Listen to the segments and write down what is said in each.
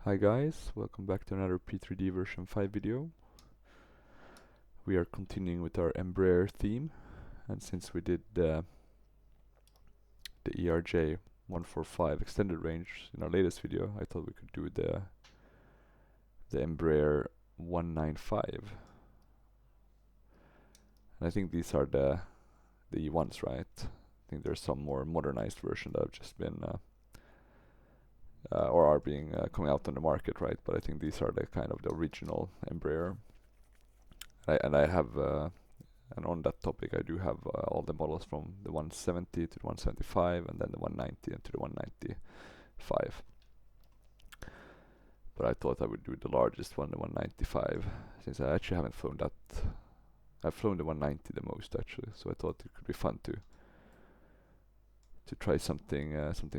Hi guys, welcome back to another P3D version 5 video. We are continuing with our Embraer theme, and since we did the ERJ145 extended range in our latest video, I thought we could do the Embraer 195. And I think these are the E1s, right? I think there's some more modernized version that have just been or are being coming out on the market, right? But I think these are the kind of the original Embraer. And on that topic, I do have all the models from the 170 to the 175, and then the 190 and to the 195. But I thought I would do the largest one, the 195, since I actually haven't flown that. I've flown the 190 the most actually, so I thought it could be fun to try something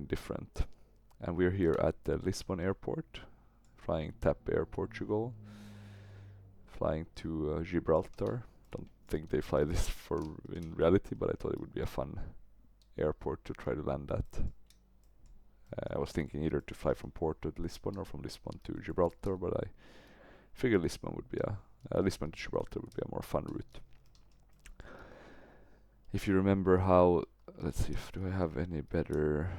different. And we're here at the Lisbon airport, flying TAP Air Portugal, flying to Gibraltar. Don't think they fly this in reality, but I thought it would be a fun airport to try to land at. I was thinking either to fly from Porto to Lisbon or from Lisbon to Gibraltar, but I figured Lisbon to Gibraltar would be a more fun route. If you remember how, let's see, do I have any better?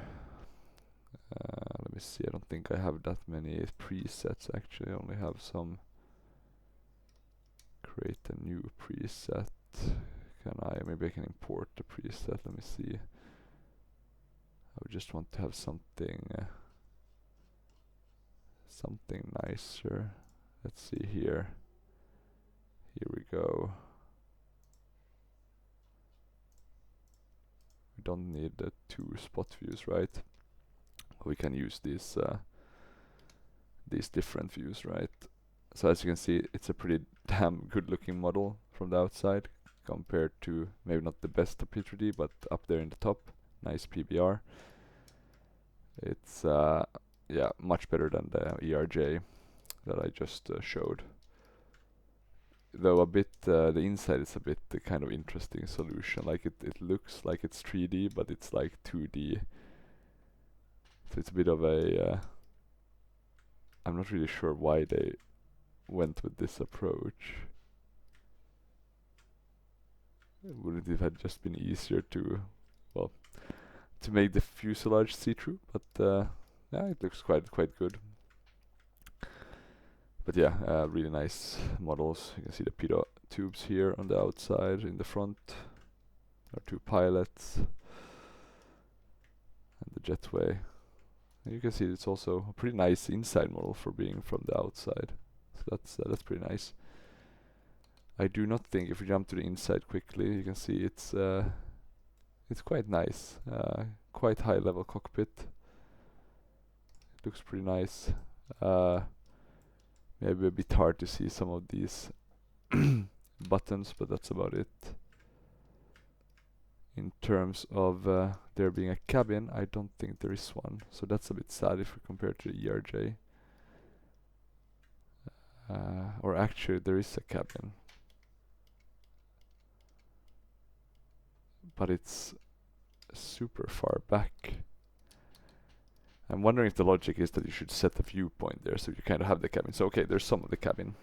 Let me see. I don't think I have that many presets actually. I only have some. Create a new preset. Maybe I can import the preset. Let me see. I would just want to have something nicer. Let's see here. Here we go. We don't need the 2 spot views, right? We can use these different views, right? So as you can see, it's a pretty damn good looking model from the outside compared to maybe not the best of P3D, but up there in the top. Nice PBR. It's yeah, much better than the ERJ that I just showed. Though a bit, the inside is a bit kind of interesting solution. Like it looks like it's 3D, but it's like 2D. So it's a bit of a I'm not really sure why they went with this approach. Wouldn't it have just been easier to make the fuselage see-through? But yeah, it looks quite good. But yeah, really nice models. You can see the pitot tubes here on the outside. In the front are 2 pilots and the jetway. And you can see it's also a pretty nice inside model for being from the outside. So that's pretty nice. I do not think, if we jump to the inside quickly, you can see it's quite nice. Quite high level cockpit. It looks pretty nice. Maybe a bit hard to see some of these buttons, but that's about it. In terms of there being a cabin, I don't think there is one, so that's a bit sad if we compare to the ERJ. Or actually there is a cabin, but it's super far back. I'm wondering if the logic is that you should set a viewpoint there so you kind of have the cabin. So okay, there's some of the cabin,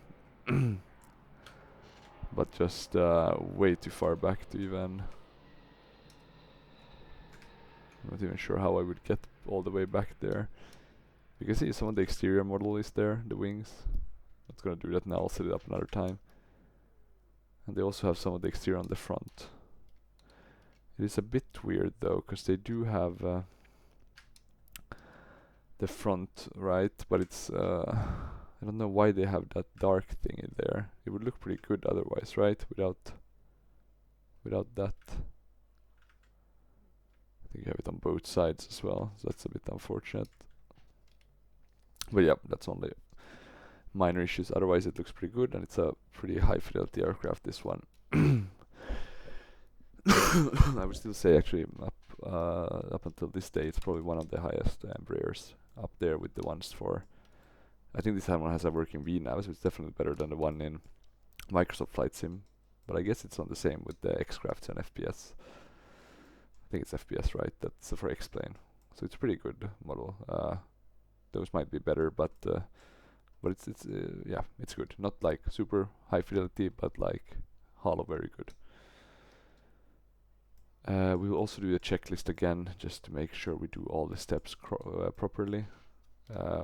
but just way too far back to even. I'm not even sure how I would get all the way back there. You can see some of the exterior model is there, the wings. Not gonna do that now, I'll set it up another time. And they also have some of the exterior on the front. It is a bit weird though, because they do have the front, right? But it's I don't know why they have that dark thing in there. It would look pretty good otherwise, right? Without that. I think you have it on both sides as well, so that's a bit unfortunate. But yeah, that's only minor issues. Otherwise it looks pretty good, and it's a pretty high fidelity aircraft, this one. I would still say actually up until this day it's probably one of the highest Embraers, up there with the ones for, I think this one has a working VNAV, so it's definitely better than the one in Microsoft Flight Sim, but I guess it's on the same with the X-Crafts and FPS. I think it's FPS, right? That's for X-Plane. So it's a pretty good model. those might be better, but it's yeah, it's good. Not like super high fidelity, but like holo very good. We will also do a checklist again, just to make sure we do all the steps properly.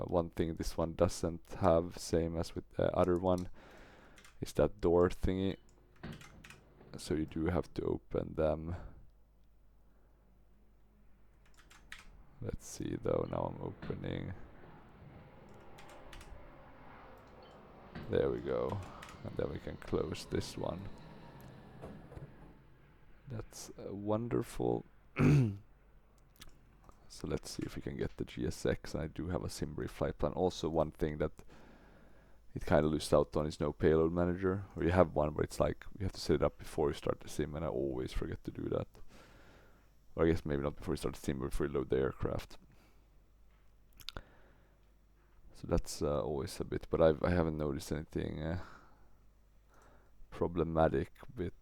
One thing this one doesn't have, same as with the other one, is that door thingy. So you do have to open them. Let's see though, now I'm opening. There we go. And then we can close this one. That's wonderful. So let's see if we can get the GSX, and I do have a Simbrief flight plan. Also, one thing that it kind of loses out on is no payload manager. Or you have one, but it's like you have to set it up before you start the sim, and I always forget to do that. Or I guess maybe not before you start the sim, but before you load the aircraft. So that's always a bit, but I haven't noticed anything problematic with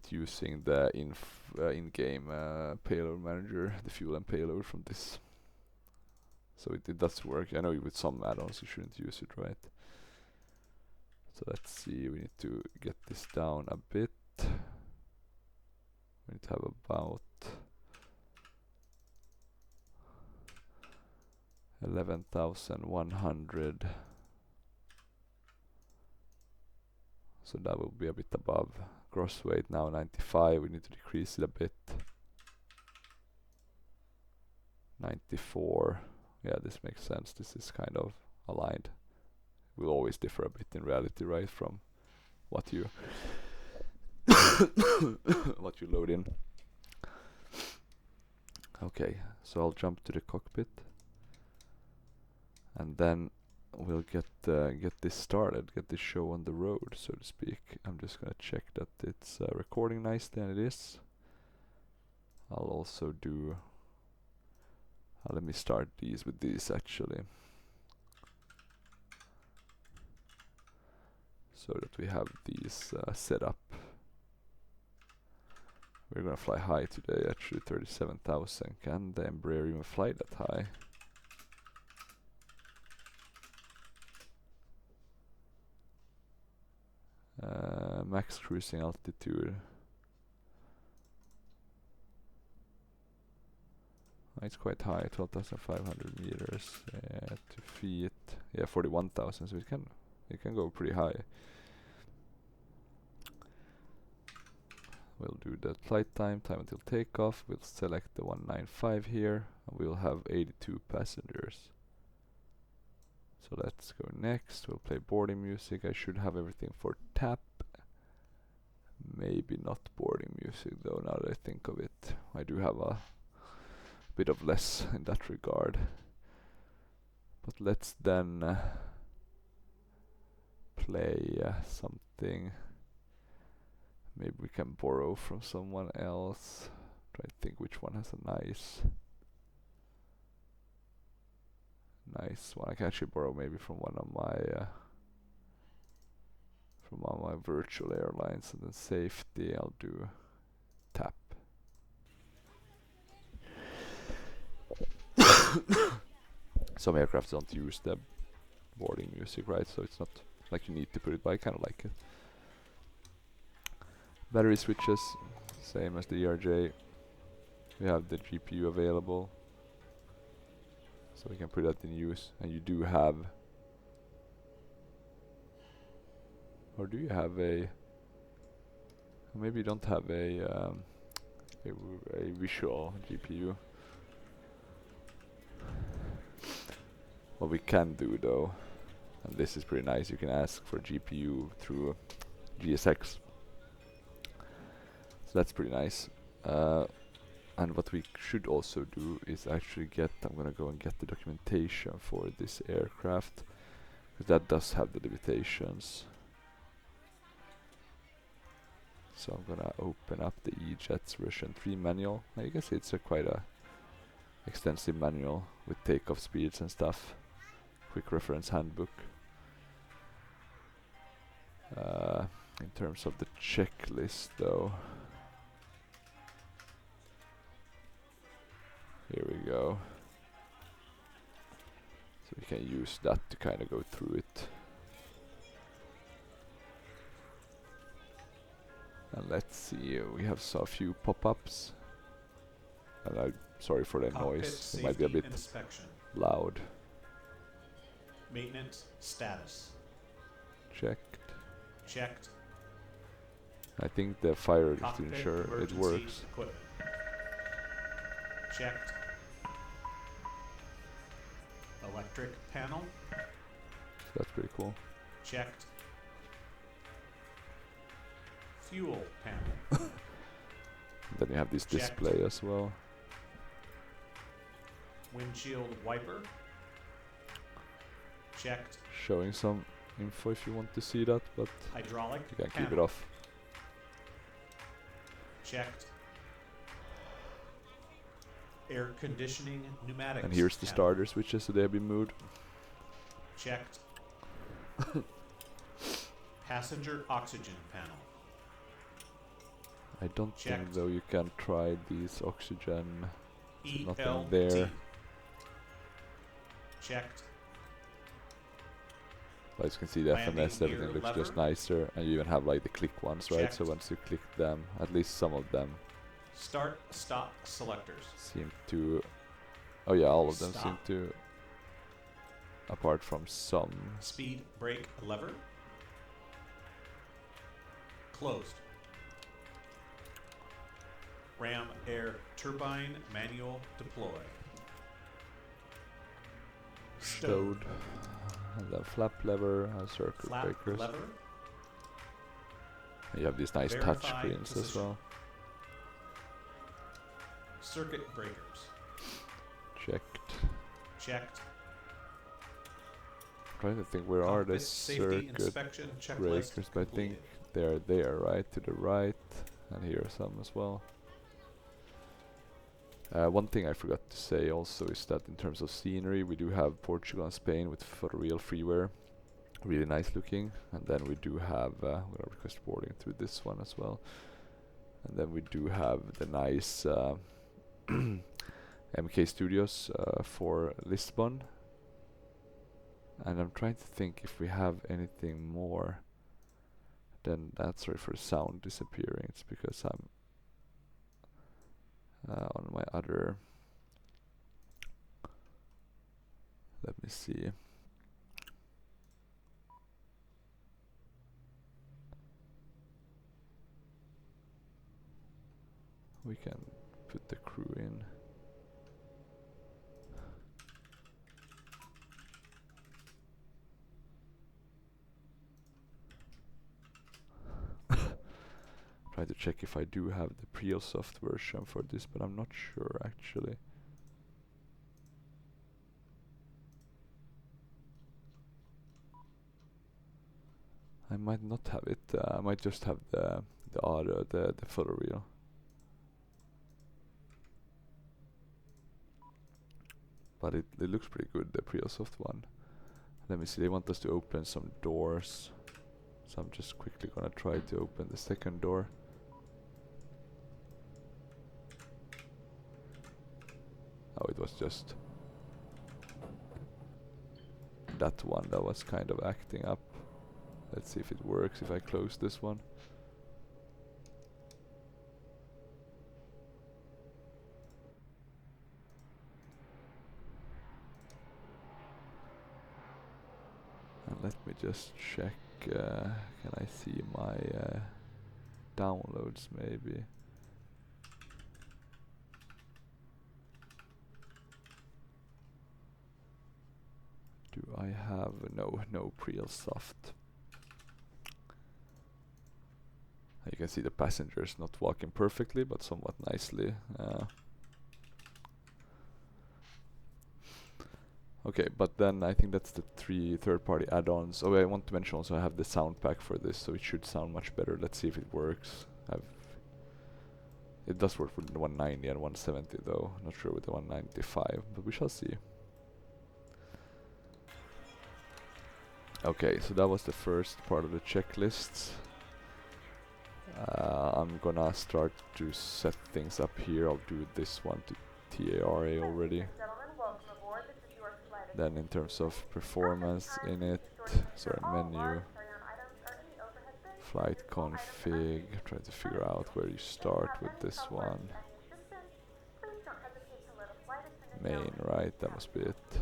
using the in-game payload manager, the fuel and payload from this. So it does work. I know with some add-ons you shouldn't use it, right? So let's see, we need to get this down a bit. We need to have about 11,100. So that will be a bit above. Gross weight now 95, we need to decrease it a bit. 94. Yeah, this makes sense. This is kind of aligned. Will always differ a bit in reality, right, from what you what you load in. Okay, so I'll jump to the cockpit, and then we'll get this started, get this show on the road, so to speak. I'm just gonna check that it's recording nicely, and it is. I'll also do. Let me start these with these actually, so that we have these set up. We're gonna fly high today, actually 37,000. Can the Embraer even fly that high? Max cruising altitude. It's quite high, 12,500 meters, 2 feet. Yeah, 41,000, so it can go pretty high. We'll do the flight time until takeoff. We'll select the 195 here, and we'll have 82 passengers. So let's go next. We'll play boarding music. I should have everything for tap. Maybe not boarding music though, now that I think of it. I do have a bit of less in that regard. But let's then play something. Maybe we can borrow from someone else. Try to think which one has a nice one. I can actually borrow maybe from one of my virtual airlines, and then safety I'll do tap. Some aircraft don't use the boarding music, right? So it's not like you need to put it, but I kind of like it. Battery switches, same as the ERJ. We have the GPU available, so we can put that in use. And you do have, or do you have a? Maybe you don't have a visual GPU. What we can do though, and this is pretty nice, you can ask for GPU through GSX. So that's pretty nice. And what we should also do is actually I'm gonna go and get the documentation for this aircraft, because that does have the limitations. So I'm gonna open up the E-Jets version 3 manual. Now you can see it's quite a extensive manual with takeoff speeds and stuff. Quick reference handbook. In terms of the checklist though, here we go. we can use that to kind of go through it. And let's see, we have a few pop-ups. And I'm sorry for the noise, it might be a bit loud. Maintenance status. Checked. Checked. I think the fire extinguisher, it works. Equipment. Checked. Electric panel. That's pretty cool. Checked. Fuel panel. Then you have this Checked. display as well. Windshield wiper. Checked. Showing some info if you want to see that, but Hydraulic you can panel. keep it off. Checked. Air conditioning pneumatics. And here's the panel. starter switches, so they've been moved. Checked. Passenger oxygen panel. I don't think Checked. though you can try these oxygen. Nothing ELT. there. Checked. But as you can see, the Landing FMS, everything gear looks just lever. nicer, and you even have like the click ones, right? So Checked. once you click them, at least some of them Start stop selectors. seem to. Oh yeah, all of them seem Stop. to. Apart from some. Speed brake lever. Closed. Ram air turbine manual deploy. Stowed. And then flap lever and circuit Flap breakers. lever. And you have these nice touch Verify screens as position. well. Circuit breakers. Checked. Checked. Trying to think where are the Cockpit safety circuit inspection checklist breakers, but I think completed. they're there, right? To the right. And here are some as well. One thing I forgot to say also is that in terms of scenery, we do have Portugal and Spain with photoreal freeware. Really nice looking. And then we do have, we're gonna request boarding through this one as well. And then we do have the nice MK Studios for Lisbon. And I'm trying to think if we have anything more than that. Sorry for the sound disappearing. It's because I'm on my other. Let me see. We can put the crew in. Try to check if I do have the PrealSoft version for this, but I'm not sure actually. I might not have it. I might just have the audio, the photoreal. But it looks pretty good, the PrealSoft one. Let me see. They want us to open some doors, so I'm just quickly gonna try to open the second door. Oh, it was just that one that was kind of acting up. Let's see if it works if I close this one. And let me just check, can I see my downloads maybe? Do I have no PrealSoft? You can see the passengers not walking perfectly, but somewhat nicely. Okay, but then I think that's the 3 third-party add-ons. Oh, I want to mention also I have the sound pack for this, so it should sound much better. Let's see if it works. It does work with the 190 and 170 though. Not sure with the 195, but we shall see. Okay, so that was the first part of the checklists. I'm gonna start to set things up here. I'll do this one to TARA already. Gentlemen, welcome aboard. This is your flight Then in terms of performance in it, sorry, menu, flight config, try to figure out where you start with this one. Main, right, that must be it.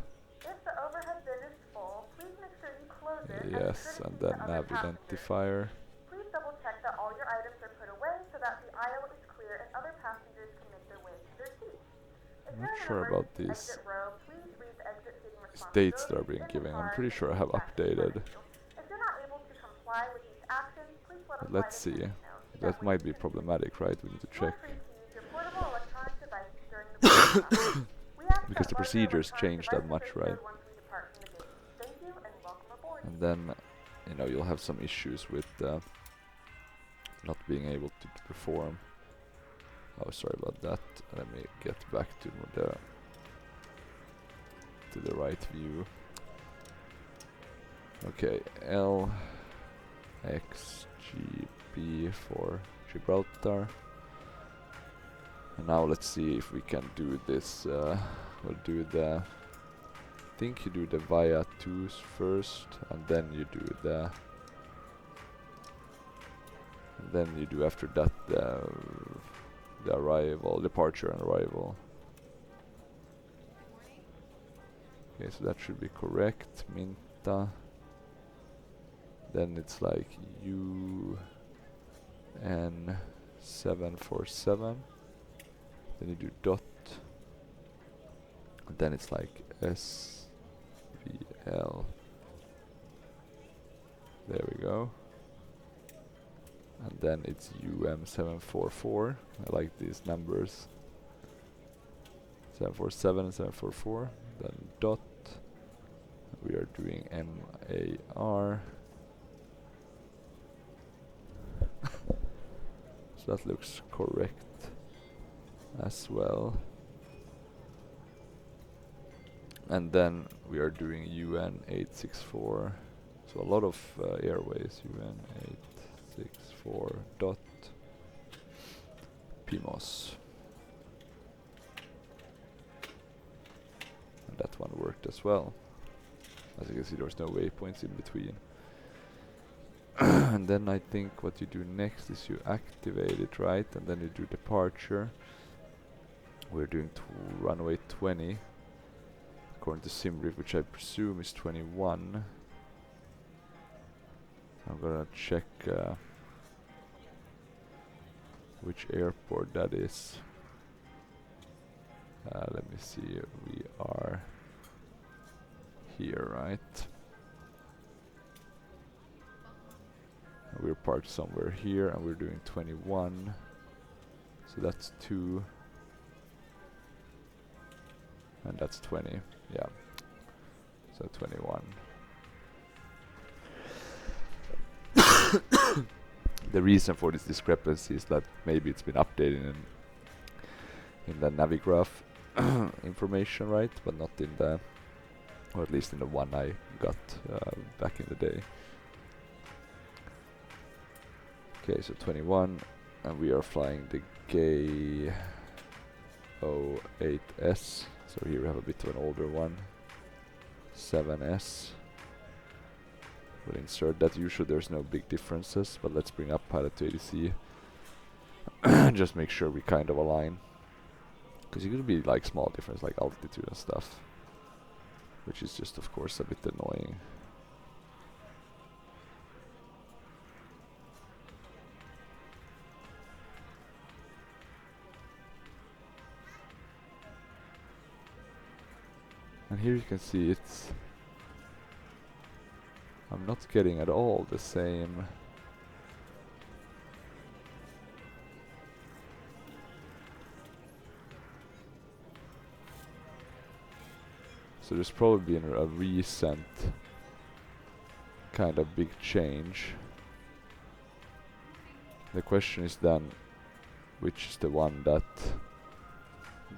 Yes, and then nav identifier. Please double check that all your items are put away so that the aisle is clear and other passengers can make their way to their seats. If I'm you're not in an sure about emergency these exit row, please read the exit seating dates that are responsibilities being in the given. I'm card pretty and sure I have seat back in front updated. of you. If you're not able to comply with these actions, please let a But flight let's see. attendant know so That we might can be problematic, right? We need to You are check. free to use your portable electronic devices during the boarding process. We ask Because that the larger procedures electronic change that devices much, are right? stowed once we depart from the gate. Thank you and welcome aboard. And then, you know, you'll have some issues with not being able to perform. Oh, sorry about that. Let me get back to the right view. Okay, LXGB for Gibraltar. And now let's see if we can do this. We'll do the. I think you do the via 2s first, and then you do the. And then you do after that the arrival, departure and arrival. Okay, so that should be correct. Minta. Then it's like UN747. Then you do dot. And then it's like SVL. There we go. And then it's UM744. I like these numbers. 747 and 744. Then dot. We are doing MAR. So that looks correct as well. And then we are doing UN864. So a lot of airways. UN864 dot PMOS. And that one worked as well. As you can see, there's no waypoints in between. And then I think what you do next is you activate it, right? And then you do departure. We're doing runway 20. According to SimRiff, which I presume is 21. I'm gonna check which airport that is. Let me see. We are here, right? We're parked somewhere here, and we're doing 21. So that's 2. And that's 20. Yeah. So 21. The reason for this discrepancy is that maybe it's been updated in the Navigraph information, right? But not in the, or at least in the one I got back in the day. Okay, so 21, and we are flying the Gay 08S. So here we have a bit of an older one. 7S. We'll insert that. Usually there's no big differences, but let's bring up pilot to ADC. Just make sure we kind of align. Because it could be like small difference, like altitude and stuff. Which is just, of course, a bit annoying. And here you can see it's... I'm not getting at all the same... So there's probably been a recent kind of big change. The question is then, which is the one that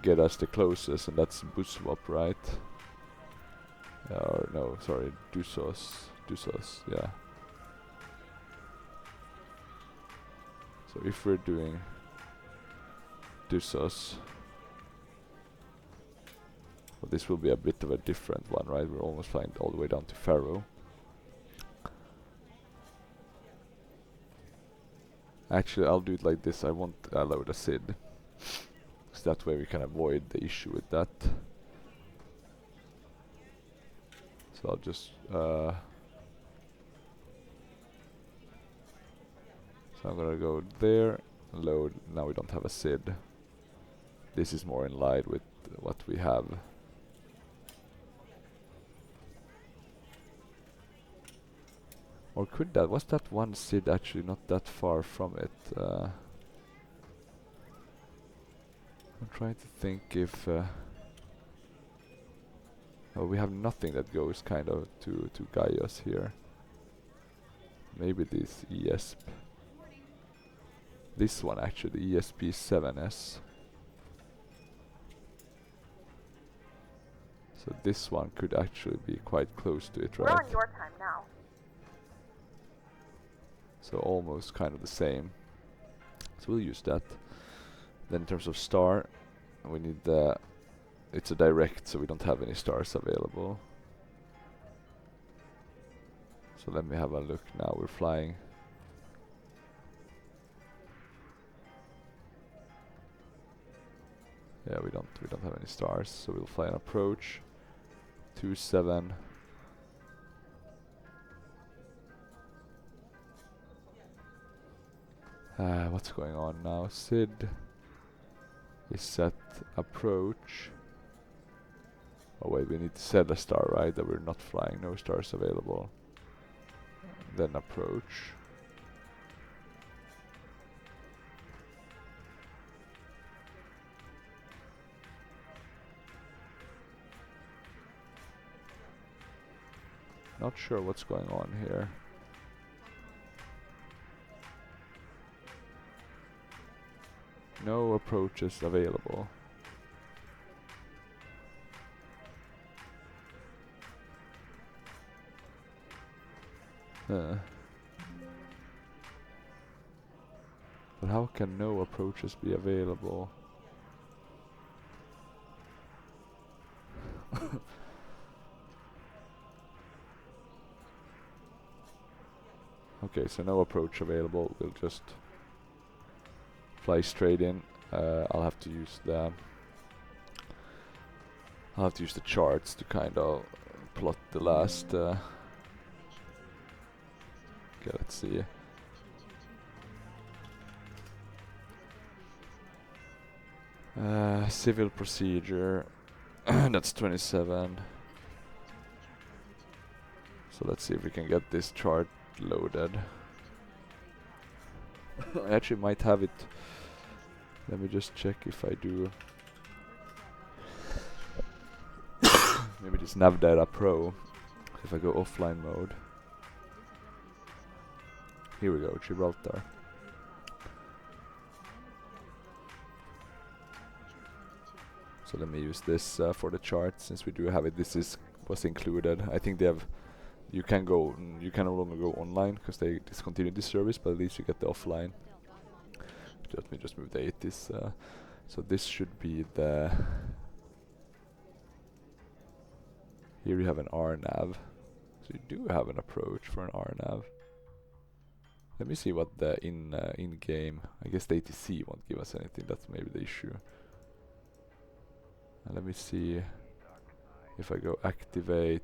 get us the closest, and that's Buswap, right? Or no, sorry, Dusos, yeah. So if we're doing Dusos, So this will be a bit of a different one, right? We're almost flying all the way down to Faro. Actually, I'll do it like this. I won't load a SID. So that way we can avoid the issue with that. So I'll just so I'm gonna go there, load. Now we don't have a SID. This is more in line with what we have. Or could that, was that one SID actually not that far from it? I'm trying to think if oh, we have nothing that goes kind of to Gaius here. Maybe this ESP. This one actually, ESP7S. So this one could actually be quite close to it, We're right? on your time now. So almost kind of the same. So we'll use that. Then in terms of star, we need the... It's a direct, so we don't have any stars available. So let me have a look now. We're flying. Yeah, we don't have any stars, so we'll fly an approach. 27. What's going on now? SID is set approach. Oh wait, we need to set a star, right? That we're not flying, no stars available. Then approach. Not sure what's going on here. No approaches available. But how can no approaches be available? Okay, so no approach available. We'll just fly straight in. I'll have to use the charts to kind of plot the last. Okay, let's see. Civil procedure. That's 27. So let's see if we can get this chart loaded. I actually might have it. Let me just check if I do. Maybe this Navdata Pro. If I go offline mode. Here we go, Gibraltar. So let me use this for the chart, since we do have it. This was included. I think they have. You can no longer go online because they discontinued this service, but at least you get the offline. Let me just move the 80s. So this should be the. Here you have an RNAV. So you do have an approach for an RNAV. Let me see what the in-game. I guess the ATC won't give us anything. That's maybe the issue. And let me see if I go activate.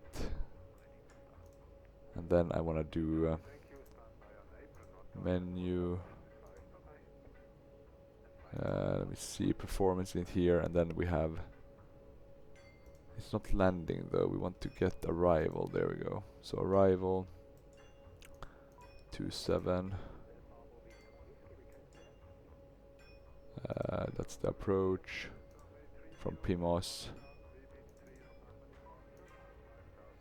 And then I want to do menu. Let me see performance in here, and then we have. It's not landing though. We want to get arrival. There we go. So arrival 27. That's the approach from PIMOS.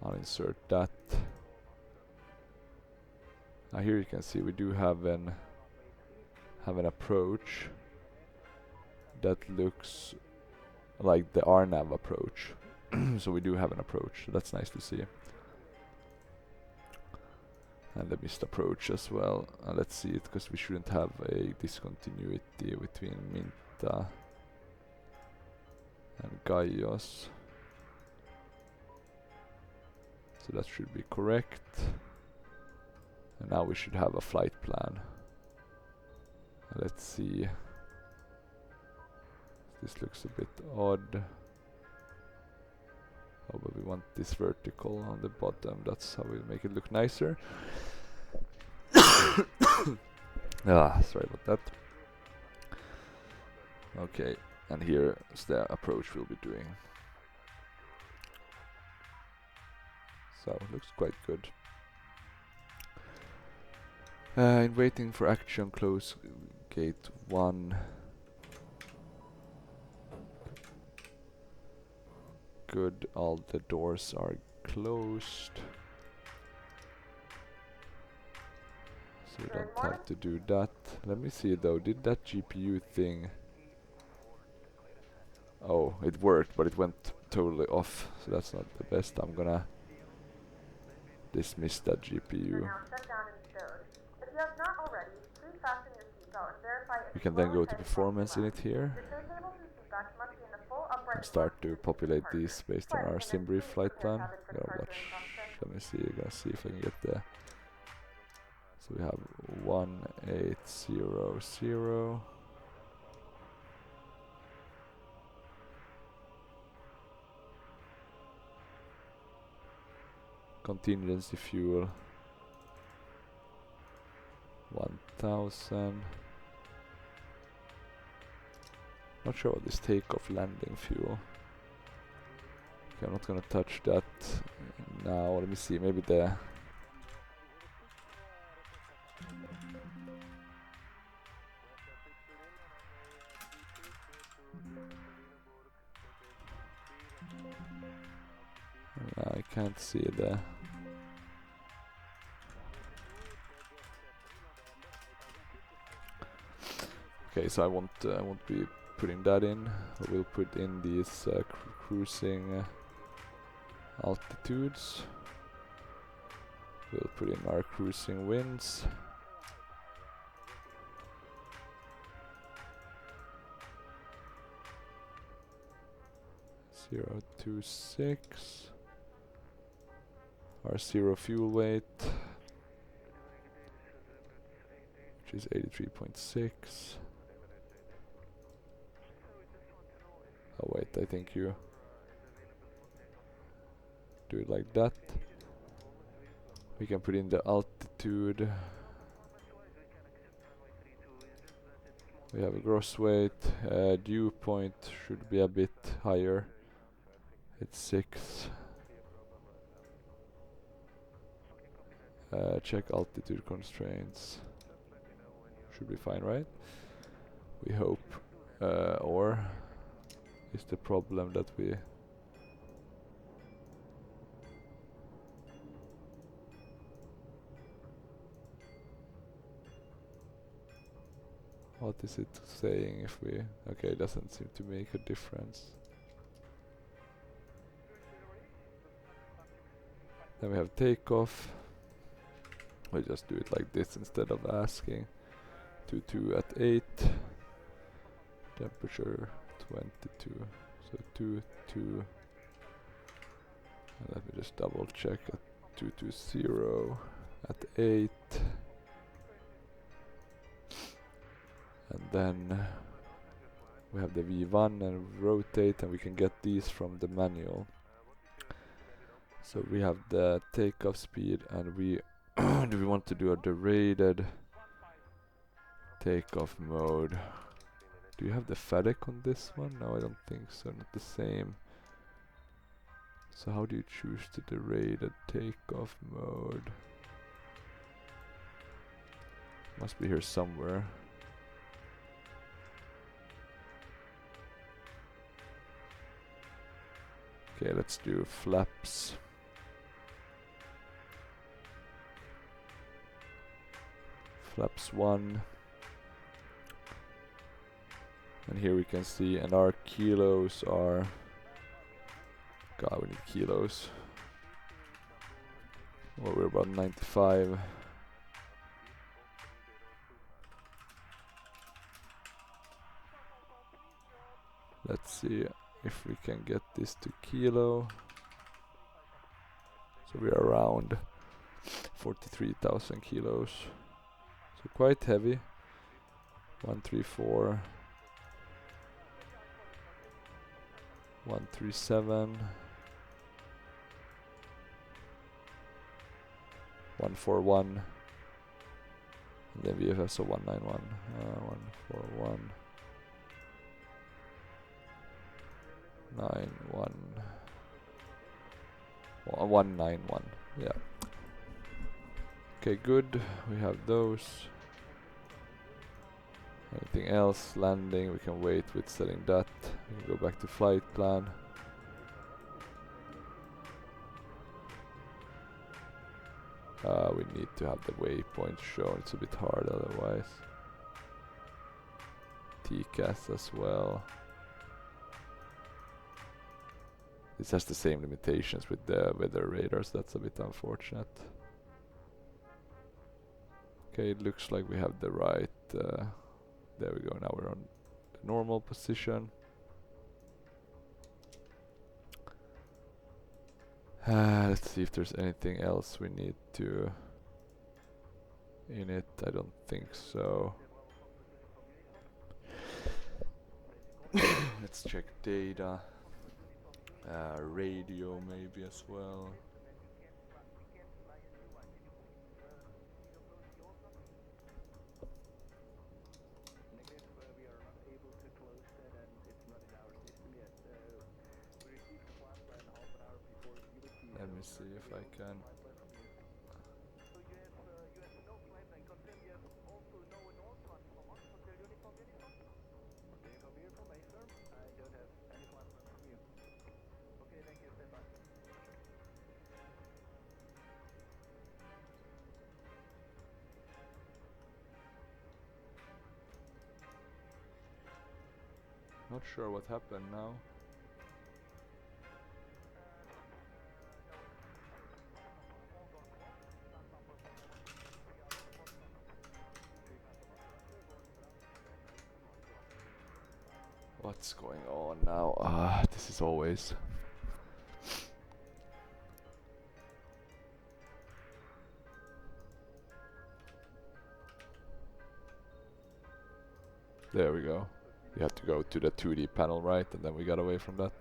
I'll insert that. Now here you can see we do have an approach that looks like the RNAV approach. So we do have an approach, so that's nice to see. And the missed approach as well. Let's see it, because we shouldn't have a discontinuity between Minta and Gaius. So that should be correct. And now we should have a flight plan. Let's see. This looks a bit odd. Oh, but we want this vertical on the bottom. That's how we make it look nicer. Sorry about that. Okay, and here's the approach we'll be doing. So, looks quite good. In waiting for action, close gate 1. Good, all the doors are closed. So we don't have to do that. Let me see though, did that GPU thing... Oh, it worked, but it went totally off, so that's not the best. I'm gonna dismiss that GPU. Now shut down and stowed. If you have not already, please fasten your seatbelt and verify We can then go to performance in it here. Your tray tables and seatbacks must be in the full upright And start to position populate to these based on our SimBrief flight plan. Gotta watch. Let me see. Gonna see if I can get the. So we have 1800. Contingency fuel 1000. Not sure what this takeoff landing fuel. Okay, I'm not gonna touch that now. Let me see, maybe the I can't see the okay, so I won't be putting that in. We'll put in these cruising altitudes. We'll put in our cruising winds. Zero 026. Our zero fuel weight, which is 83.6. Oh wait, I think you do it like that. We can put in the altitude. We have a gross weight. Dew point should be a bit higher. It's 6. Check altitude constraints. Should be fine, right? We hope. Or is the problem that we what is it saying if we okay, it doesn't seem to make a difference. Then we have takeoff. We just do it like this instead of asking. 22 at 8. Temperature 22. So 22. And let me just double check at 220 at 8. And then we have the V1 and rotate, and we can get these from the manual. So we have the takeoff speed, and we do we want to do a derated takeoff mode? Do you have the FedEx on this one? No, I don't think so, not the same. So how do you choose the derated takeoff mode? Must be here somewhere. Okay, let's do flaps. Flaps 1. And here we can see, and our kilos are... God, we need kilos. Well, we're about 95. Let's see if we can get this to kilo. So we are around 43,000 kilos. So quite heavy. 134. 137. 141. And then VFS of 191. 141. 91. 191. Yeah. Okay, good. We have those. Anything else? Landing. We can wait with setting that. We can go back to flight plan. We need to have the waypoint shown. It's a bit hard otherwise. TCAS as well. This has the same limitations with the weather radars. That's a bit unfortunate. Okay, it looks like we have the right. There we go. Now we're on the normal position. Let's see if there's anything else we need to in it. I don't think so. Let's check data. Radio maybe as well. Let me see if I can. Not sure what happened now. What's going on now? This is always. There we go. We have to go to the 2D panel, right? And then we got away from that.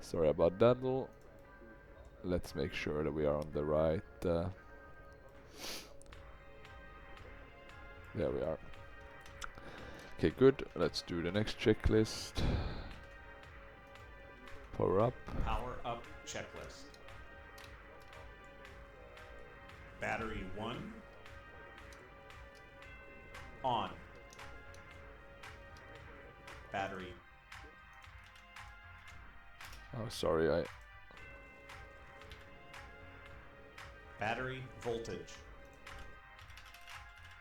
Sorry about that. Let's make sure that we are on the right. There we are. Okay, good. Let's do the next checklist. Power up. Power up checklist. Battery 1. On. Battery. Oh, sorry, Battery voltage.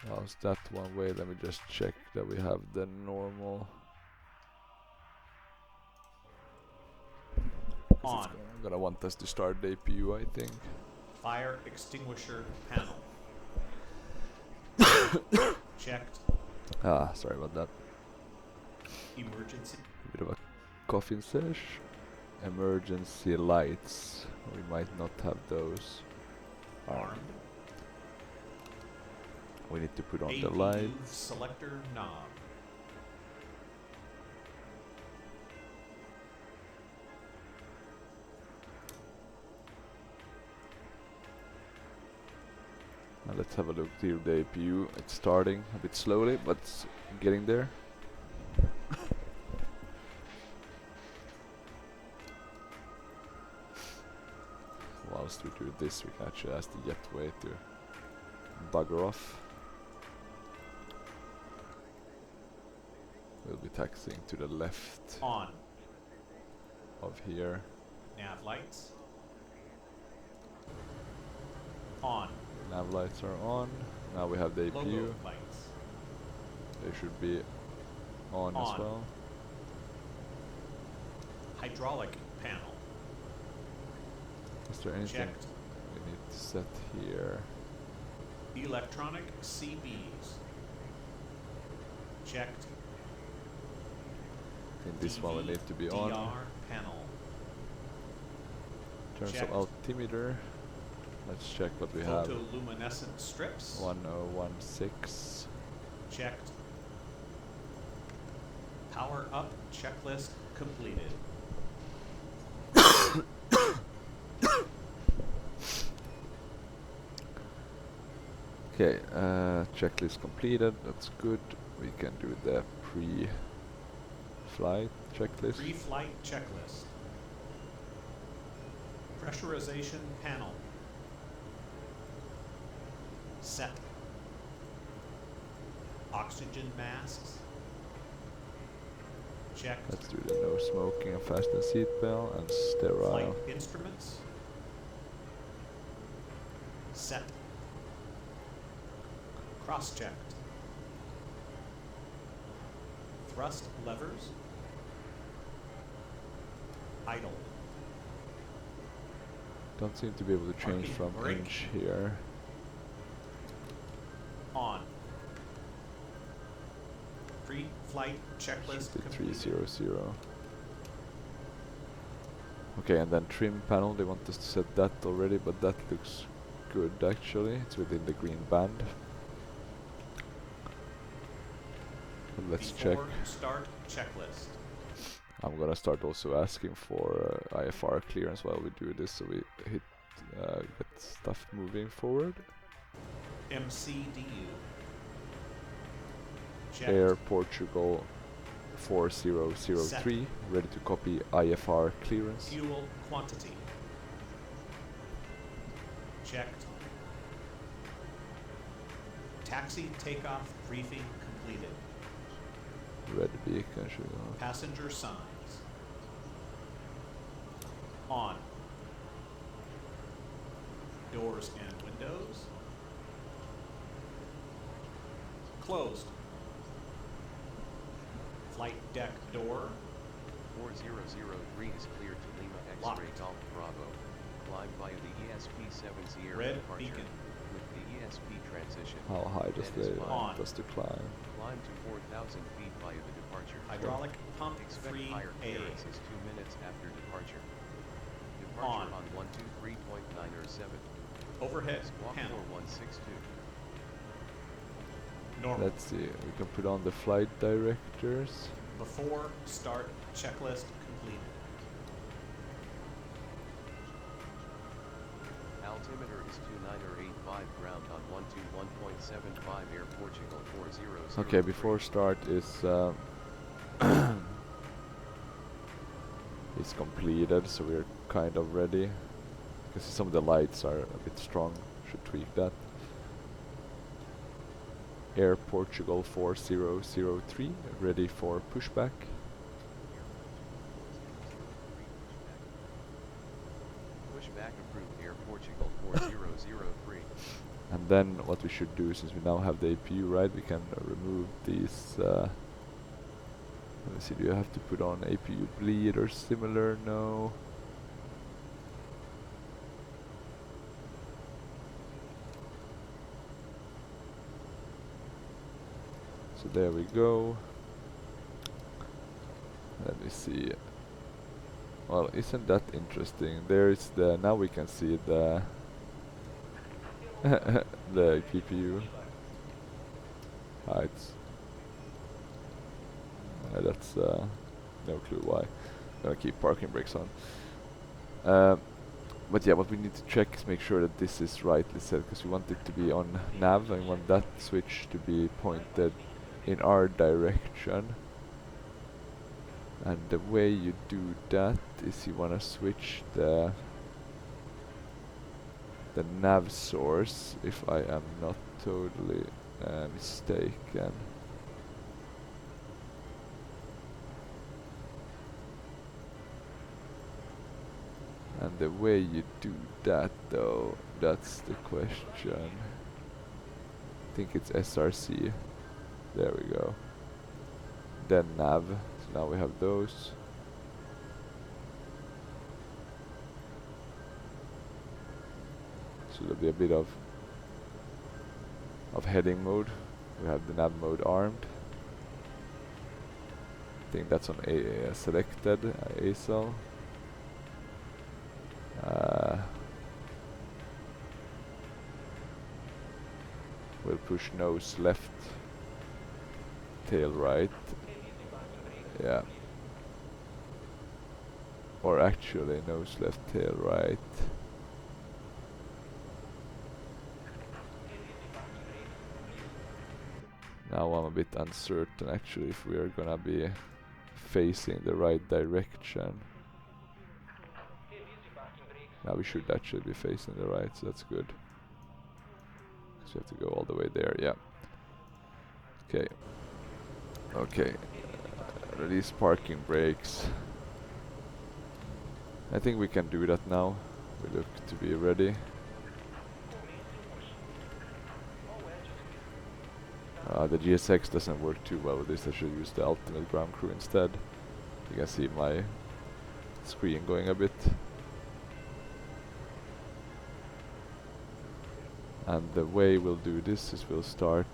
how's that one? Wait, let me just check that we have the normal. On. I'm gonna want us to start the APU, I think. Fire extinguisher panel. Checked. Sorry about that. Emergency. A bit of a coughing sesh. Emergency lights. We might not have those. Armed. We need to put on the APU lights. selector knob. Now let's have a look here. The APU. It's starting a bit slowly, but it's getting there. Whilst we do this, we can actually ask the jetway to bugger off. We'll be taxiing to the left On. of here. Nav lights. On. Nav lights are on. Now we have the APU. Logo lights. They should be on as On. well. Hydraulic panel. Is there anything Checked. we need to set here? Electronic CBs. Checked. I think this one will need to be DR on. panel. In terms checked. of altimeter, Let's check what we have. Photoluminescent strips. 1016. Checked. Power up checklist completed. Okay, checklist completed. That's good. We can do the pre-flight checklist. Pre-flight checklist. Pressurization panel. Set. Oxygen masks. Checked. Let's do the no smoking and fasten seatbelt and sterile. Flight instruments. Set. Cross-checked. Thrust levers. Idle. Don't seem to be able to change Parking from brake. inch here. On. Pre-flight checklist The completed. 300. Okay, and then trim panel, they want us to set that already, but that looks good actually. It's within the green band. But let's check. Before start checklist. I'm gonna start also asking for IFR clearance while we do this, so we hit get stuff moving forward. MCDU. Checked. Air Portugal 4003, ready to copy IFR clearance. Fuel quantity. Checked. Taxi takeoff briefing completed. Red beacon should go. Passenger signs. On. Doors and windows. Closed. Flight deck door. 4003 is cleared to Lima X-ray Locked. Golf Bravo. Climb via the ESP-7 Sierra Red departure. beacon. With the ESP transition. How high does That is the fine. does the climb? Climb to 4,000 feet via the departure. Hydraulic pump Expect free higher A. clearance is 2 minutes after departure. On. Departure on 123.9 or 7. Overhead Squawk panel. 4162. Normal. Let's see, we can put on the flight directors. Before start checklist completed. Altimeter is 2985 ground on 121.75 Air Portugal 4003. Okay, before start is is completed, so we're kind of ready. You can see some of the lights are a bit strong, should tweak that. Air Portugal 4003, ready for pushback. Pushback approved Air Portugal 4003. And then what we should do, since we now have the APU right, we can remove these. Let me see, do you have to put on APU bleed or similar? No. So there we go. Let me see. Well, isn't that interesting? There is the, now we can see the the GPU heights. That's no clue why. Gonna keep parking brakes on. But yeah, what we need to check is make sure that this is rightly set, because we want it to be on nav and we want that switch to be pointed in our direction. And the way you do that is you want to switch the nav source, if I am not totally mistaken. And the way you do that though, that's the question. I think it's SRC. There we go. Then nav. So now we have those. So there'll be a bit of heading mode. We have the nav mode armed. I think that's on selected ASL. will push nose left, tail right. Yeah. Or actually nose left, tail right. Now I'm a bit uncertain actually if we are gonna be facing the right direction. Now we should actually be facing the right, so that's good. So we have to go all the way there, yeah. Okay. Okay. Release parking brakes. I think we can do that now. We look to be ready. The GSX doesn't work too well with this. I should use the ultimate ground crew instead. You can see my screen going a bit. And the way we'll do this is we'll start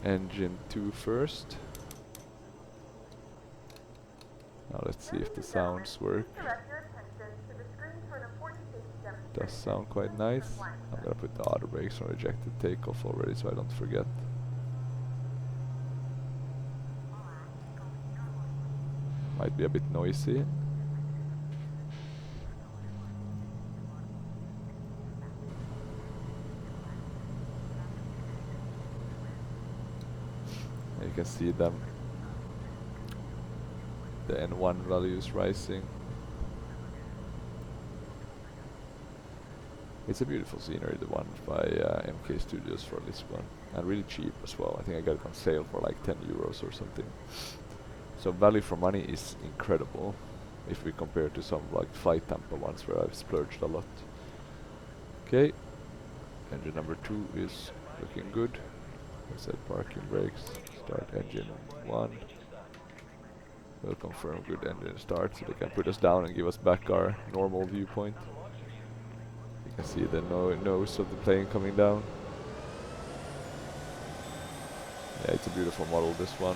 engine 2 first. Now let's see if the sounds work. Does sound quite nice. I'm gonna put the auto brakes on rejected takeoff already so I don't forget. Might be a bit noisy. You can see them. The N1 value is rising. It's a beautiful scenery, the one by MK Studios for Lisbon, and really cheap as well. I think I got it on sale for like 10 euros or something. So value for money is incredible if we compare to some like Flight Tampa ones where I've splurged a lot. Okay, engine number 2 is looking good. I said parking brakes, start engine 1. We'll confirm good engine start so they can put us down and give us back our normal viewpoint. You can see the nose of the plane coming down. Yeah, it's a beautiful model, this one.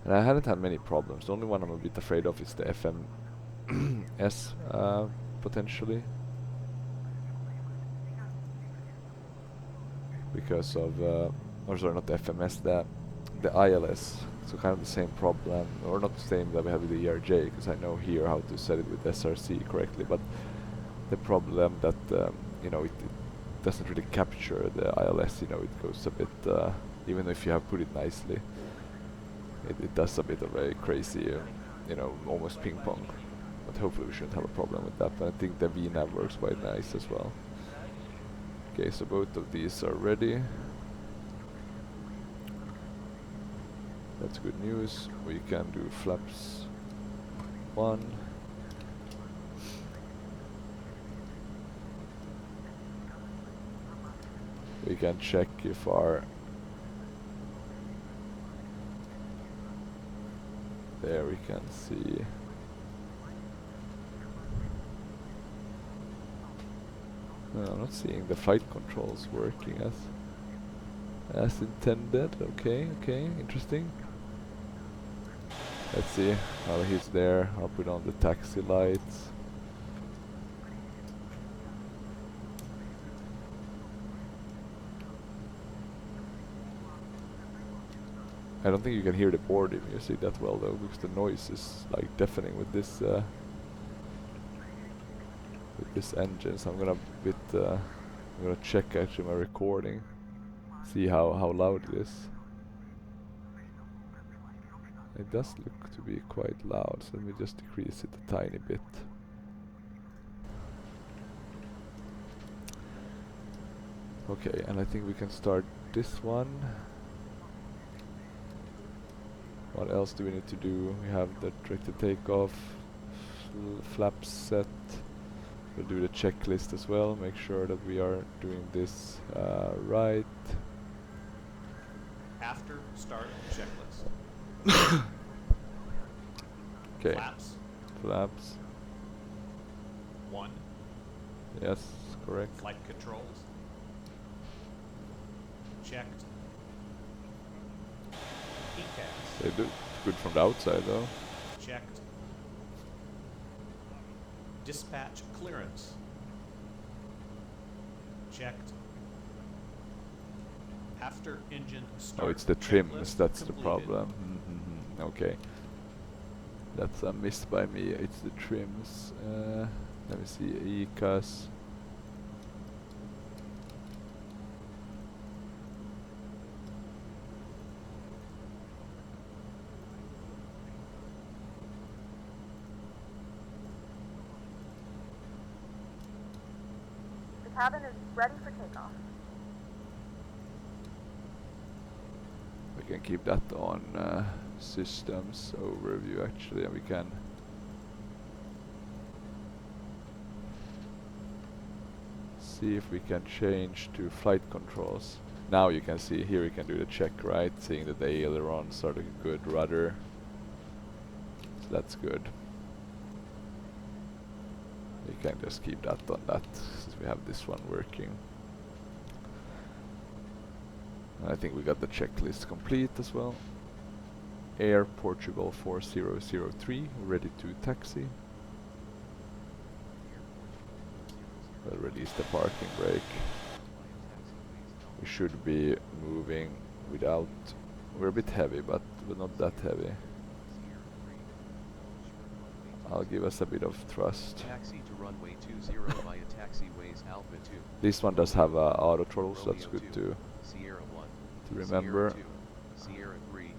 And I haven't had many problems. The only one I'm a bit afraid of is the FMS potentially. Because of, or sorry, not the FMS, the ILS. So kind of the same problem, or not the same that we have with the ERJ, because I know here how to set it with SRC correctly, but the problem that, you know, it doesn't really capture the ILS, you know, it goes a bit, even if you have put it nicely, it does a bit of a crazy, you know, almost ping pong. But hopefully we shouldn't have a problem with that, and I think the VNAV works quite nice as well. Okay, so both of these are ready. That's good news. We can do flaps 1. We can check if our... There we can see... No, I'm not seeing the flight controls working as intended. Okay, okay, interesting. Let's see how he's there. I'll put on the taxi lights. I don't think you can hear the board music that well though, because the noise is like deafening with this engine. So I'm gonna I'm gonna check actually my recording, see how loud it is. It does look to be quite loud, so let me just decrease it a tiny bit. Okay, and I think we can start this one. What else do we need to do? We have the directed takeoff, flaps set. We'll do the checklist as well, make sure that we are doing this right. After start checklist. Okay. Flaps. 1. Yes, correct. Flight controls. Checked. ECAS. They do good from the outside though. Checked. Dispatch clearance. Checked. After engine start. Oh, it's the trims, checklist that's the completed. problem. Okay. That's a miss by me, it's the trims. Let me see, ECAS. The cabin is ready for takeoff. We can keep that on systems overview actually, and we can see if we can change to flight controls. Now you can see here, you can do the check, right? Seeing that the ailerons are looking good, rudder. So that's good. You can just keep that on that, since we have this one working. I think we got the checklist complete as well. Air Portugal 4003, ready to taxi. We'll release the parking brake. We should be moving without... We're a bit heavy, but not that heavy. I'll give us a bit of thrust. Taxi to runway 20 via taxiways Alpha 2. This one does have auto throttle, so that's good to Sierra 1. to remember. Sierra 2. Sierra 3.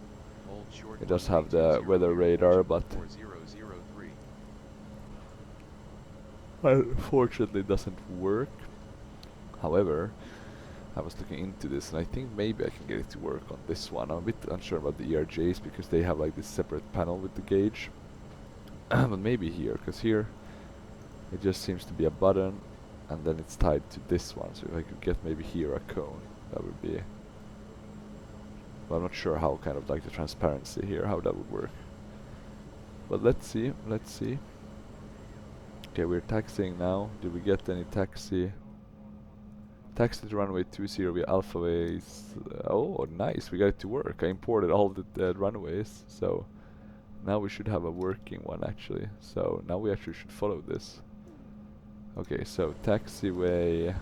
Hold short. It does have the weather radar, but 4003. unfortunately it doesn't work. However, I was looking into this and I think maybe I can get it to work on this one. I'm a bit unsure about the ERJs because they have like this separate panel with the gauge. But maybe here, because here it just seems to be a button and then it's tied to this one. So if I could get maybe here a cone, that would be... But I'm not sure how kind of like the transparency here, how that would work. But let's see, let's see. Okay, we're taxiing now. Did we get any taxi? Taxi to runway 20 via Alphaways. Oh, nice, we got it to work. I imported all the runways, so now we should have a working one actually. So now we actually should follow this. Okay, so taxiway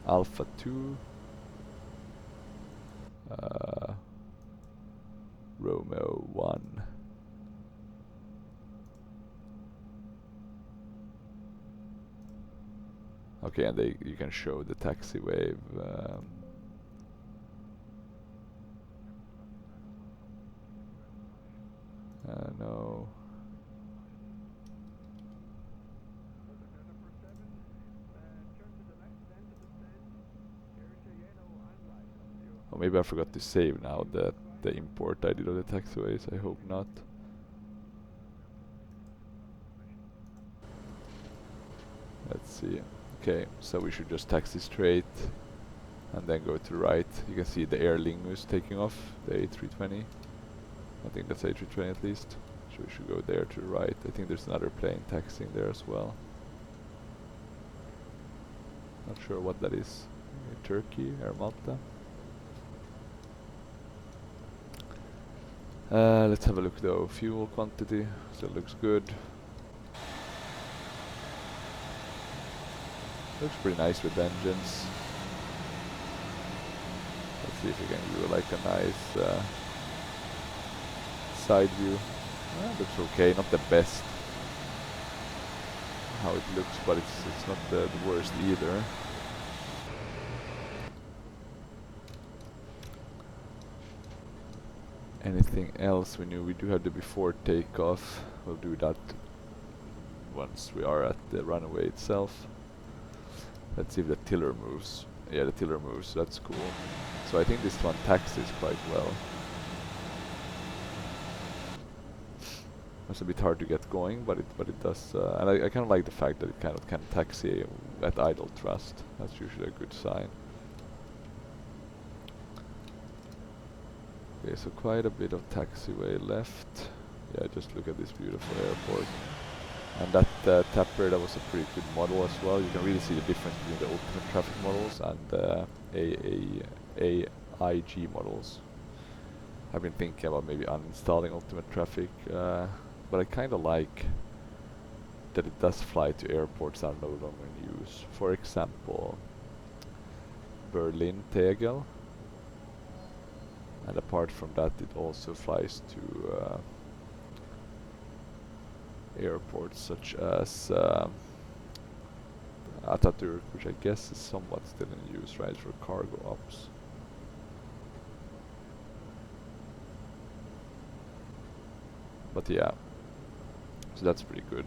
Alpha 2. Romeo 1. Okay, and you can show the taxi wave. No. Oh, maybe I forgot to save now the import I did of the taxiways. I hope not. Let's see. Okay, so we should just taxi straight and then go to the right. You can see the Aer Lingus taking off, the A320. I think that's A320 at least. So we should go there to the right. I think there's another plane taxiing there as well. Not sure what that is. Turkey, Air Malta. Let's have a look though. Fuel quantity still looks good. Looks pretty nice with engines. Let's see if we can do like a nice side view. Looks okay, not the best how it looks, but it's not the worst either. Anything else we knew? We do have the before takeoff. We'll do that once we are at the runway itself. Let's see if the tiller moves. Yeah, the tiller moves, that's cool. So I think this one taxis quite well. It's a bit hard to get going, but it does, and I kind of like the fact that it kind of can taxi at idle thrust. That's usually a good sign. Okay, so quite a bit of taxiway left. Yeah, just look at this beautiful airport. And that Tapper, that was a pretty good model as well. You can really see the difference between the ultimate traffic models and AIG models. I've been thinking about maybe uninstalling ultimate traffic, but I kind of like that it does fly to airports that are no longer in use. For example, Berlin Tegel. And apart from that, it also flies to airports such as Atatürk, which I guess is somewhat still in use, right, for cargo ops. But yeah, so that's pretty good.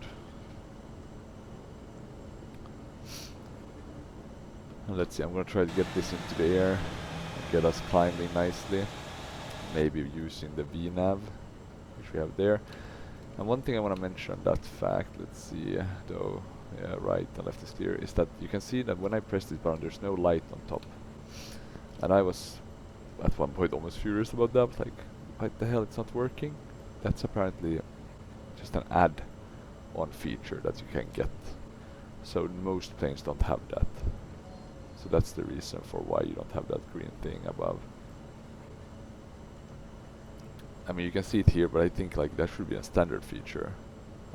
And let's see, I'm gonna try to get this into the air and get us climbing nicely. Maybe using the VNav, which we have there. And one thing I want to mention on that fact, let's see, though, yeah, right and left is clear, is that you can see that when I press this button, there's no light on top. And I was at one point almost furious about that, like, what the hell, it's not working? That's apparently just an add-on feature that you can get. So most planes don't have that. So that's the reason for why you don't have that green thing above. I mean, you can see it here, but I think like that should be a standard feature.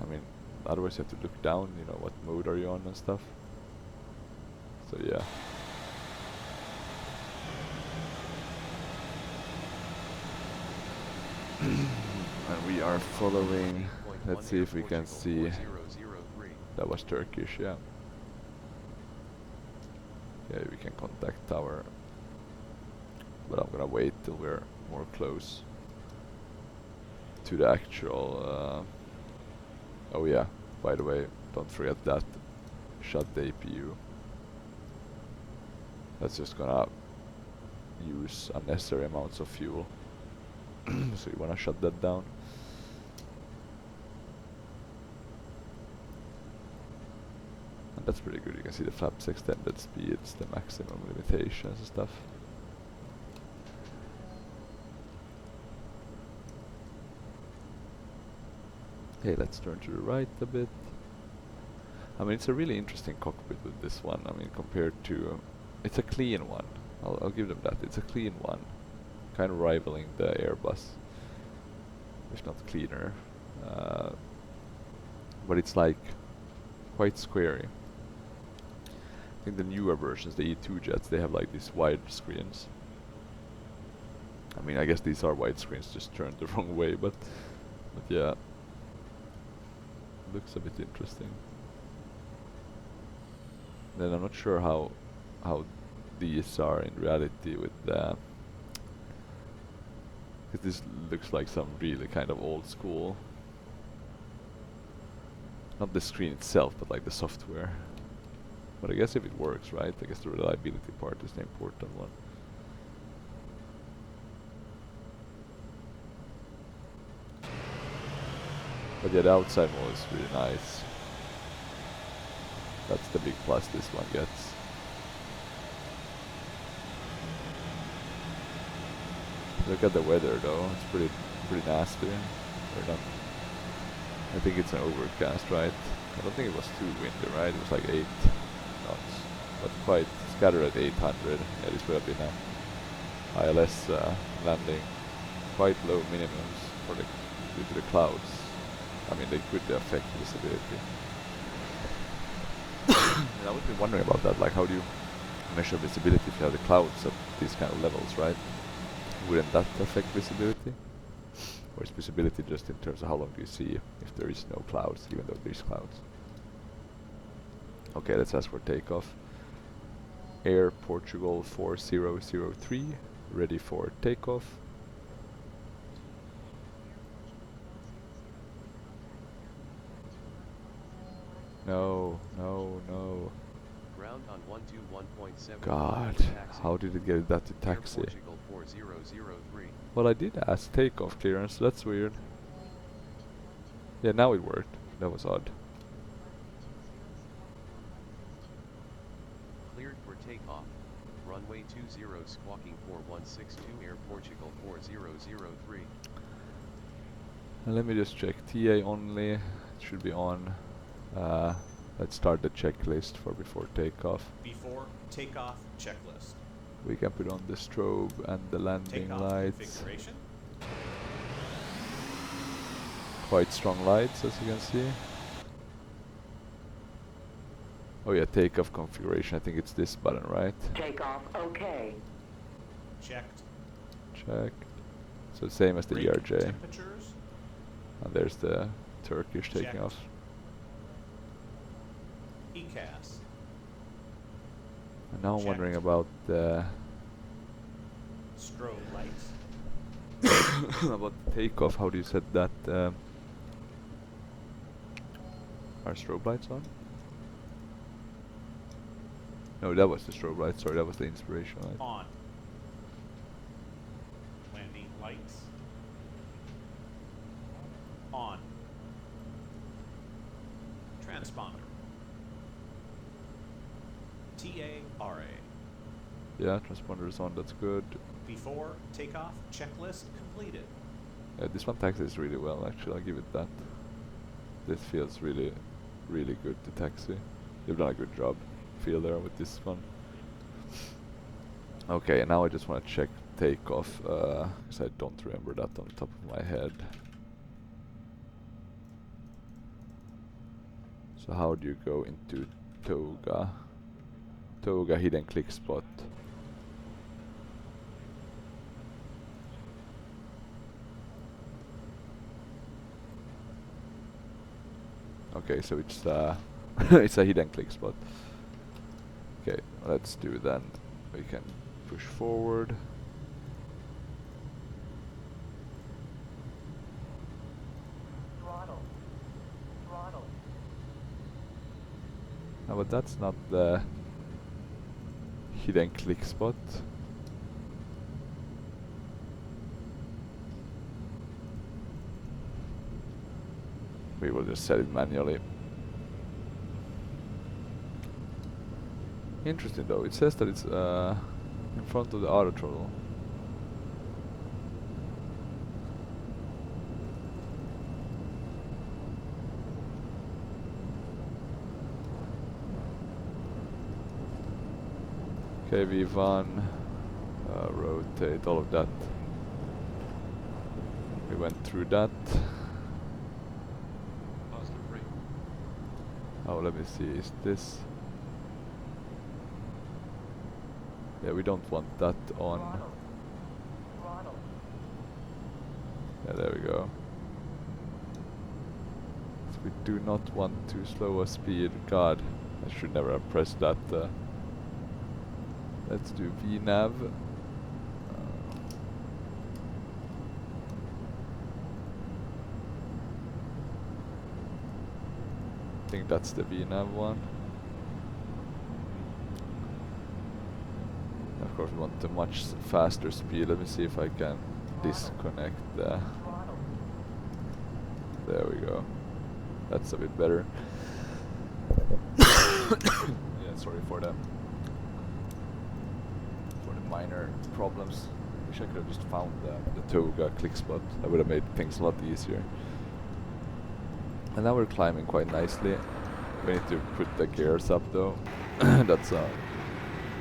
I mean, otherwise you have to look down, you know, what mode are you on and stuff. So yeah. And we are following, let's see if we can see, that was Turkish, yeah. Yeah, we can contact tower, but I'm gonna wait till we're more close to the actual, oh yeah, by the way, don't forget that, shut the APU. That's just gonna use unnecessary amounts of fuel. So you wanna shut that down. And that's pretty good, you can see the flaps extended speeds, the maximum limitations and stuff. Okay, let's turn to the right a bit. I mean, it's a really interesting cockpit with this one. I mean, compared to, it's a clean one. I'll give them that. It's a clean one, kind of rivaling the Airbus, if not cleaner. But it's like quite squarey. I think the newer versions, the E2 jets, they have like these wide screens. I mean, I guess these are wide screens, just turned the wrong way, but yeah. Looks a bit interesting. Then I'm not sure how these are in reality with the, because this looks like some really kind of old school, not the screen itself, but like the software. But I guess if it works, right, I guess the reliability part is the important one. But yeah, the outside wall is really nice. That's the big plus this one gets. Look at the weather though, it's pretty nasty. Or not. I think it's an overcast, right? I don't think it was too windy, right? It was like 8 knots, but quite scattered at 800. Yeah, this would have been a ILS landing. Quite low minimums for the due to the clouds. I mean, they could affect visibility. And I would be wondering about that, like how do you measure visibility if you have the clouds at these kind of levels, right? Wouldn't that affect visibility? Or is visibility just in terms of how long do you see if there is no clouds, even though there's clouds? Okay, let's ask for takeoff. Air Portugal 4003, ready for takeoff. No, no, no. Ground on 121.7. God, how did it get that to taxi? Portugal 4003. Well, I did ask takeoff clearance, that's weird. Yeah, now it worked. That was odd. Cleared for takeoff. Runway 20 squawking 4162 Air Portugal 4003. And let me just check. TA only. It should be on. Let's start the checklist for before takeoff. Before takeoff checklist. We can put on the strobe and the landing Takeoff lights. configuration. Quite strong lights, as you can see. Oh yeah, takeoff configuration. I think it's this button, right? Takeoff okay. Checked. Check. So same as the Brake ERJ. temperatures. And there's the Turkish taking Checked. off. ECAS. And now I'm wondering Checked. about the Strobe lights. about the takeoff. How do you set that? Are strobe lights on? No, that was the strobe light. Sorry, that was the inspiration light. On. Landing lights. On. Transponder. TARA. Yeah, transponder is on. That's good. Before takeoff checklist completed. Yeah, this one taxis really well. Actually, I'll give it that. This feels really, really good to taxi. You've done a good job, FeelThere, with this one. Okay, and now I just want to check takeoff, because I don't remember that on the top of my head. So how do you go into Toga? Toga hidden click spot. Okay, so it's it's a hidden click spot. Okay, let's do then. We can push forward. Throttle. Throttle. No, but that's not the hidden click spot. We will just set it manually. Interesting though, it says that it's in front of the auto throttle. Okay, V1, rotate, all of that. We went through that. Positive brake. Oh, let me see, is this... Yeah, we don't want that on. Throttle. Throttle. Yeah, there we go. So we do not want to slow a speed. God, I should never have pressed that. Let's do VNav. I think that's the VNav one. Of course, we want a much faster speed. Let me see if I can disconnect the... Throttle. There we go. That's a bit better. Yeah, sorry for the minor problems. Wish I could have just found the Toga click spot. That would have made things a lot easier. And now we're climbing quite nicely. We need to put the gears up though. That's a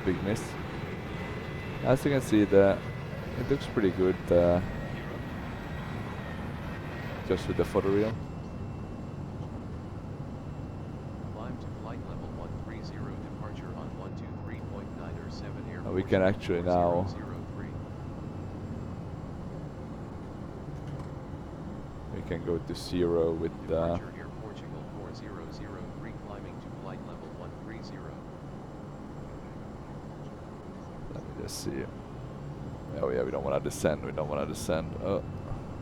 big miss. As you can see, it looks pretty good just with the photoreal. Climb to flight level 130, departure on 123.9 or 7 air. We can actually now 003. we can go to 0 with Departure Air Portugal 4003, climbing to flight level 130. let me just see. Oh yeah, we don't want to descend. We don't want to descend. Oh,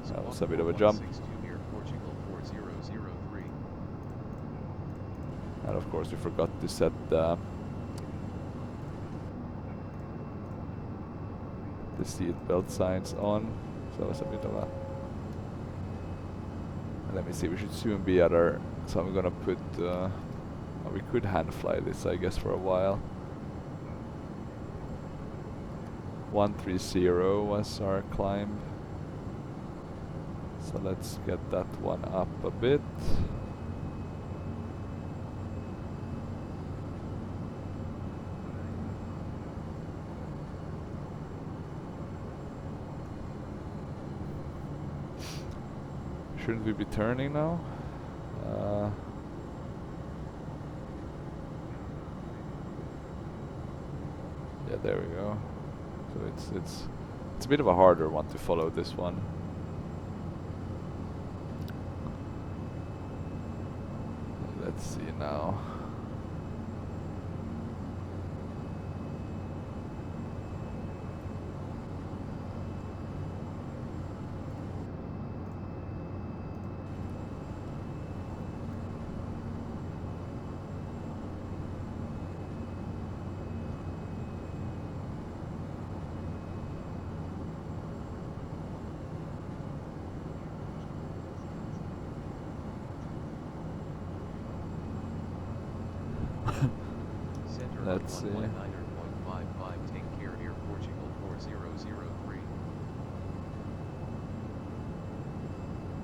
that was a bit of a jump. 162 Air Portugal 4003. And of course, we forgot to set the seat belt signs on. So that was a bit of a... Let me see, we should soon be at our... So I'm gonna put... we could hand fly this, I guess, for a while. 130 was our climb. So let's get that one up a bit. Shouldn't we be turning now? there we go. So it's a bit of a harder one to follow, this one. Let's see now. Center Let's see. 119.55, take care Air Portugal 4003.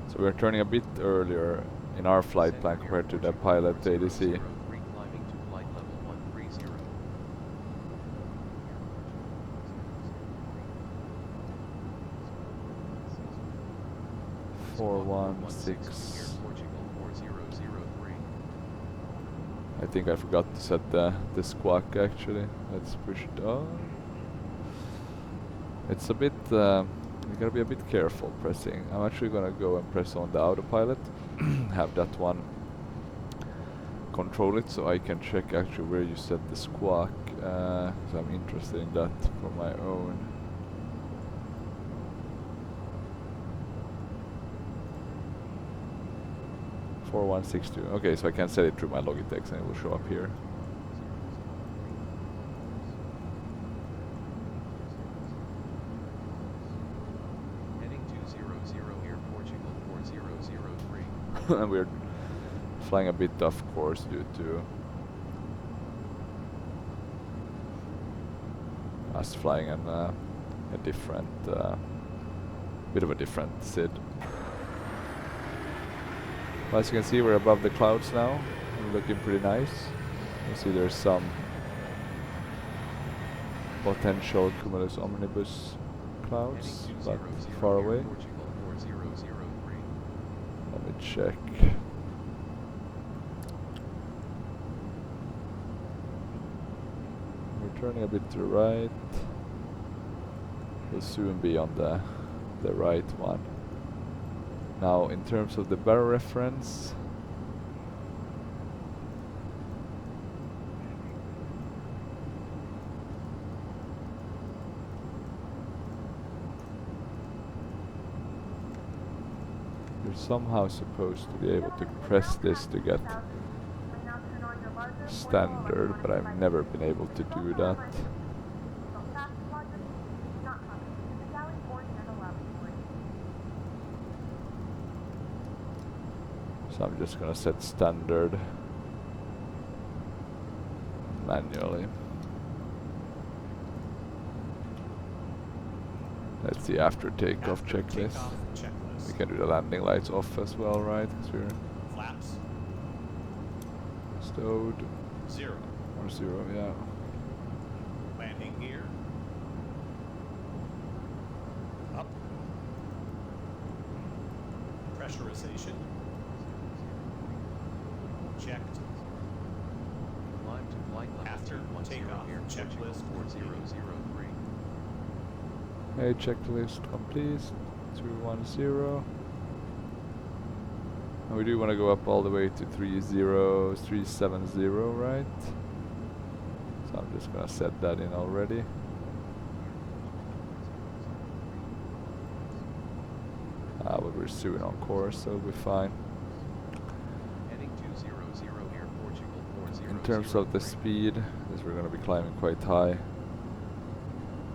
So we're turning a bit earlier in our flight Center plan Air compared to the Portugal pilot 4003, ADC. climbing to flight level 130. 416. Air Portugal 4003. I think I forgot to set the squawk actually. Let's push it on. It's a bit, you gotta be a bit careful pressing. I'm actually gonna go and press on the autopilot, have that one control it so I can check actually where you set the squawk, so I'm interested in that for my own. (4162). Okay, so I can set it through my Logitech and it will show up here. Heading 200 Air Portugal 4003. And we're flying a bit off course due to us flying in a different, bit of a different SID. Well, as you can see, we're above the clouds now. We're looking pretty nice. You see there's some potential cumulus omnibus clouds, Heading but 200 far Air away. Portugal 4003. Let me check. We're turning a bit to the right. We'll soon be on the right one. Now, in terms of the barrel reference, you're somehow supposed to be able to press this to get standard, but I've never been able to do that. So I'm just gonna set standard manually. Let's see after takeoff After checklist. takeoff checklist. We can do the landing lights off as well, right? Because we're Flaps stowed 0. or 0, yeah. Landing gear up. Pressurization checked. Climb to flight level After 210 takeoff Air Portugal checklist 4003. Hey, checklist complete. 210. And we do want to go up all the way to 30370, right? So I'm just gonna set that in already. But we're soon on course, so we'll be fine. Heading 200 Air Portugal 4003. In terms of the speed, as we're gonna be climbing quite high,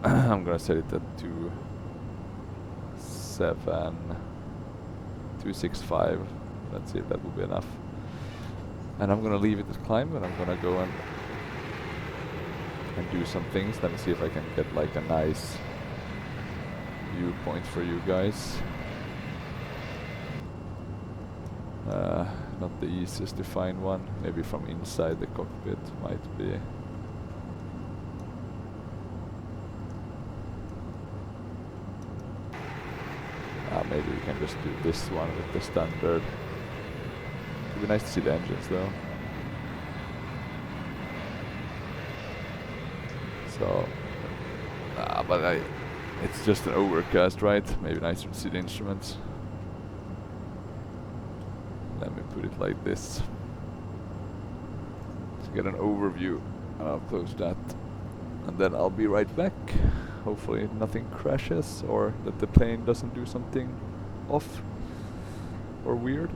I'm gonna set it at 265. Let's see if that will be enough. And I'm gonna leave it to climb, and I'm gonna go and do some things. Let me see if I can get like a nice viewpoint for you guys. Not the easiest to find one. Maybe from inside the cockpit might be. Maybe we can just do this one with the standard. It'd be nice to see the engines though. So but it's just an overcast, right? Maybe nicer to see the instruments. Let me put it like this. To get an overview, and I'll close that. And then I'll be right back. Hopefully nothing crashes or that the plane doesn't do something off or weird.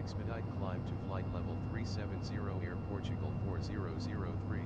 Expedite climb to flight level 370 Air Portugal 4003.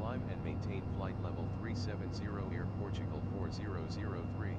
Climb and maintain flight level 370 Air Portugal 4003.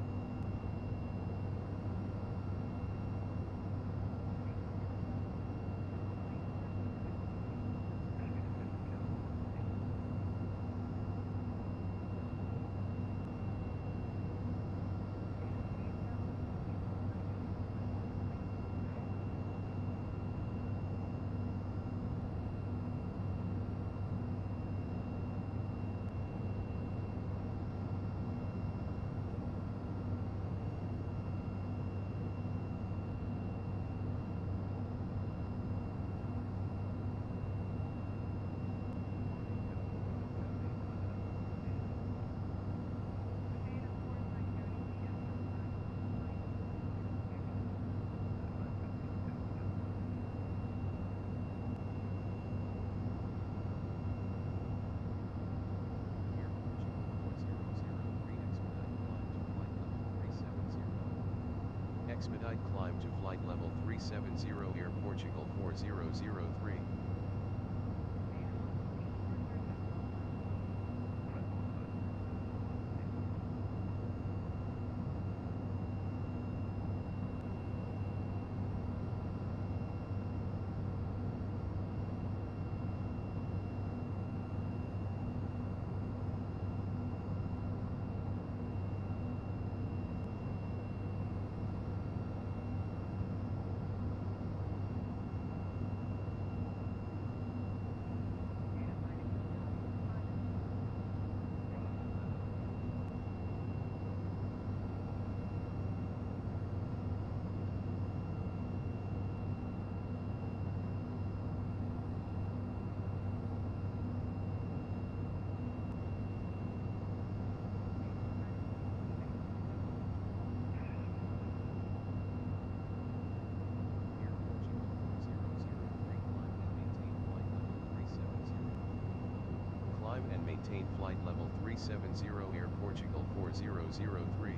Expedite climb to flight level 370 Air Portugal 4003. Climb and maintain flight level 370 Air Portugal 4003.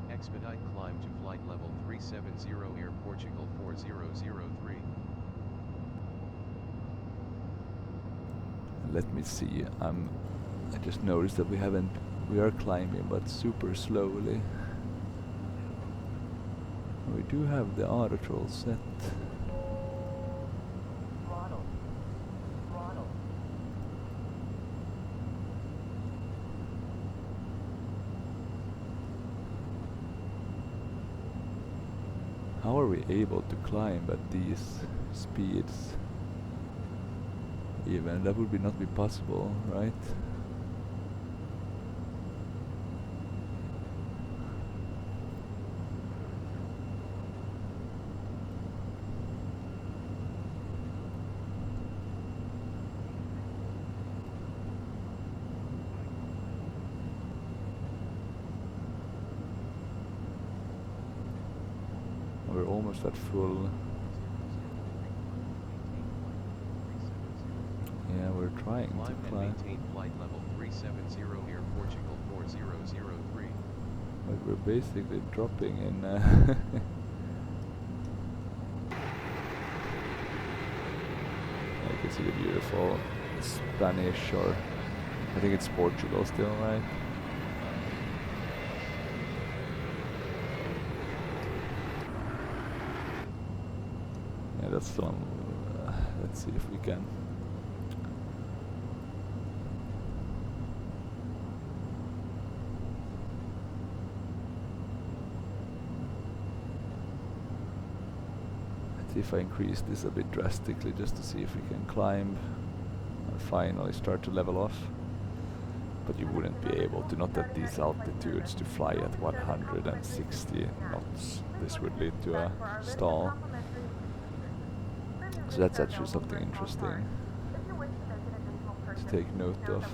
Expedite climb to flight level 370 Air Portugal 4003. Let me see. I just noticed that we are climbing, but super slowly. We do have the auto troll set. Throttle. Throttle. how are we able to climb at these speeds? Even that would not be possible, right? We're almost at full. Yeah, we're trying Climb to and climb. maintain flight level 370 Air Portugal 4003. But we're basically dropping in. You can see the beautiful Spanish, or I think it's Portugal still, right? Yeah, that's the one. Let's see if we can. Let's see if I increase this a bit drastically just to see if we can climb and finally start to level off. But you wouldn't be able to, not at these altitudes, to fly at 160 knots. This would lead to a stall. So that's actually something interesting to take note of.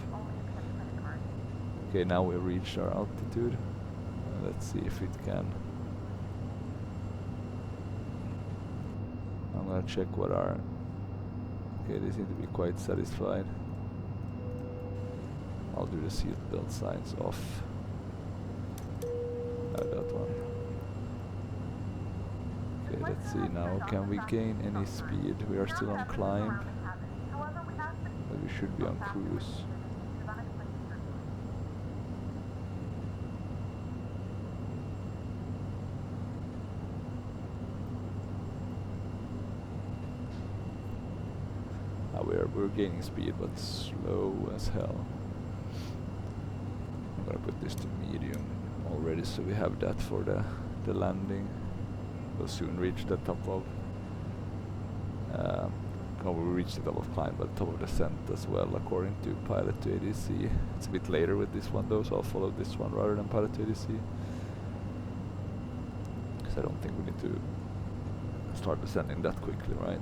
Okay, now we reached our altitude. Let's see if it can. I'm gonna check what our. Okay, they seem to be quite satisfied. I'll do the seatbelt signs off. That one. Okay, let's see now. Can we gain any speed? We are still on climb, but we should be on cruise. We're gaining speed, but slow as hell. I'm gonna put this to medium already, so we have that for the landing. We'll soon reach the top of. We'll reach the top of climb, but top of descent as well, according to Prepar3d. It's a bit later with this one though, so I'll follow this one rather than Prepar3d. Because I don't think we need to start descending that quickly, right?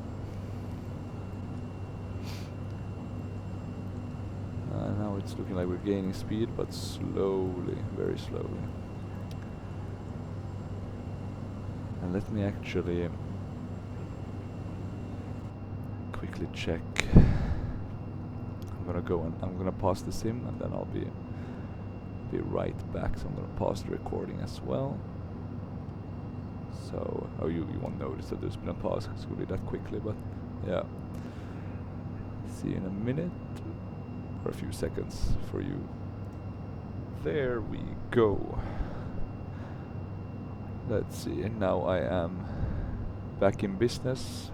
Now it's looking like we're gaining speed, but slowly, very slowly. And let me actually quickly check. I'm gonna go and I'm gonna pause the sim, and then I'll be right back. So I'm gonna pause the recording as well. So, oh, you won't notice that there's been a pause. It's gonna be that quickly, but yeah. See you in a minute. For a few seconds for you. There we go. Let's see, now I am back in business.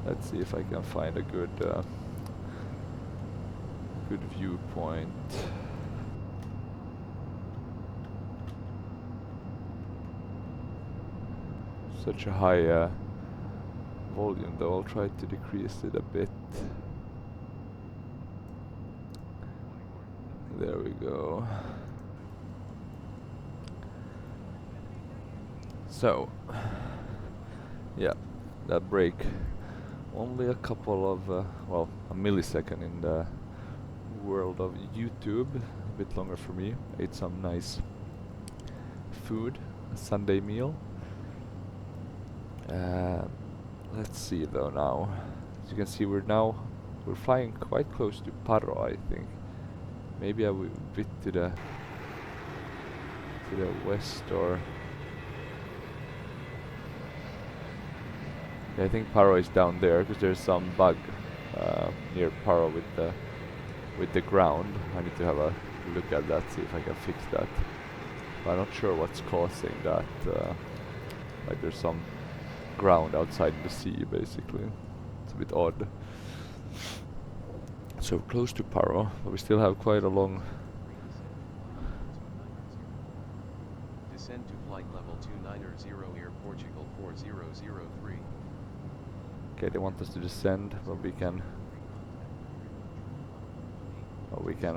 Let's see if I can find a good viewpoint. Such a high volume though. I'll try to decrease it a bit. There we go. So yeah, that break, only a couple of well, a millisecond in the world of YouTube, a bit longer for me. Ate some nice food, a Sunday meal. Let's see though now. As you can see, we're flying quite close to Paro, I think. Maybe I will bit to the west, or yeah, I think Paro is down there because there's some bug near Paro with the ground. I need to have a look at that, see if I can fix that. But I'm not sure what's causing that. Like there's some ground outside the sea, basically. It's a bit odd. So close to Paro, but we still have quite a long flight level 290 Air Portugal 4003. Okay, they want us to descend, but we can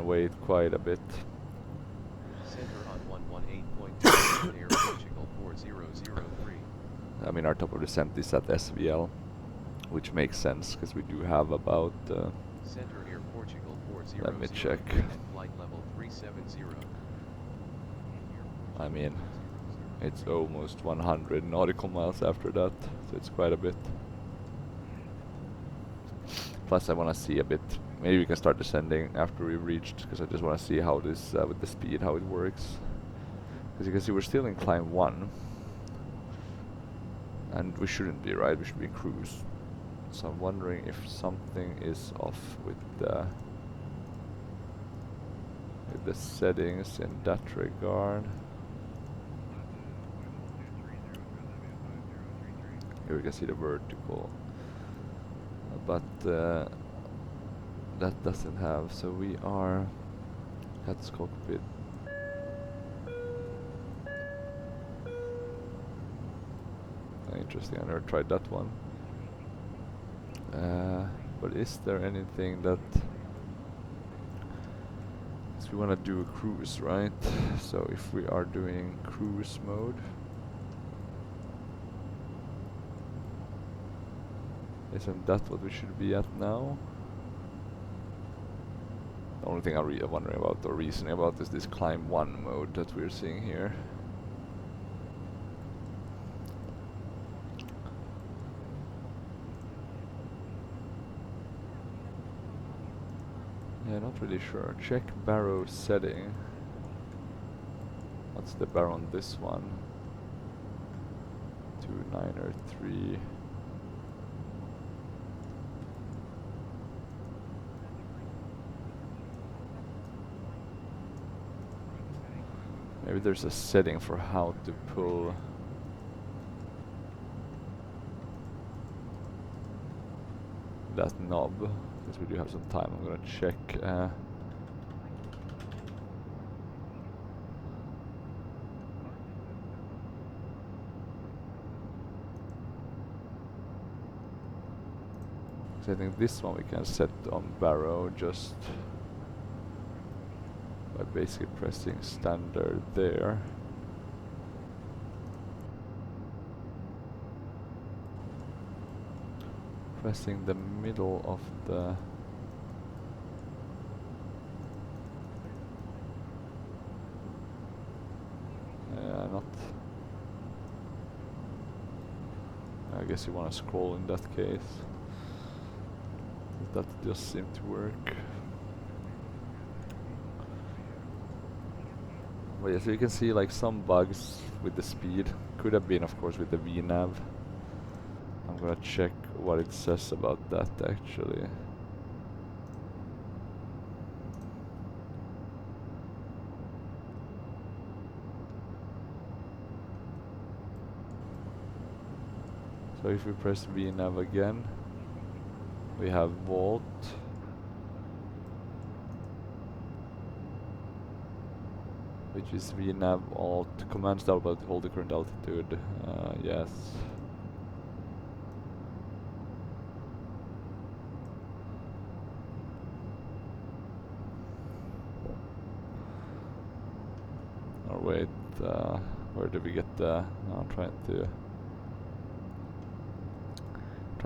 wait quite a bit. Center on 118.2 Air Portugal 4003. I mean, our top of descent is at SVL, which makes sense because we do have about. Center Air Portugal 4003 Let me check. and flight level 370. I mean, it's almost 100 nautical miles after that, so it's quite a bit. Plus, I want to see a bit. Maybe we can start descending after we've reached, because I just want to see how this with the speed, how it works. Because you can see we're still in climb 1, and we shouldn't be, right? We should be in cruise. So I'm wondering if something is off with the settings in that regard. Here we can see the vertical, but that doesn't have. So we are. That's cockpit. Interesting. I never tried that one. But is there anything that? Because we want to do a cruise, right? So if we are doing cruise mode. Isn't that what we should be at now? The only thing I'm wondering about or reasoning about is this climb 1 mode that we're seeing here. Yeah, not really sure. Check barrow setting. What's the barrow on this one? 2903. Maybe there's a setting for how to pull that knob, because we do have some time. I'm gonna check. So I think this one we can set on barrow just by basically pressing standard there. Pressing the middle of the not. I guess you want to scroll in that case. That just seemed to work. But yeah, so you can see like some bugs with the speed. Could have been, of course, with the VNav. I'm gonna check what it says about that actually. So if we press VNav again, we have Vault. Which is VNav alt commands that about hold the current altitude. Yes. Or wait, where did we get the? No, I'm trying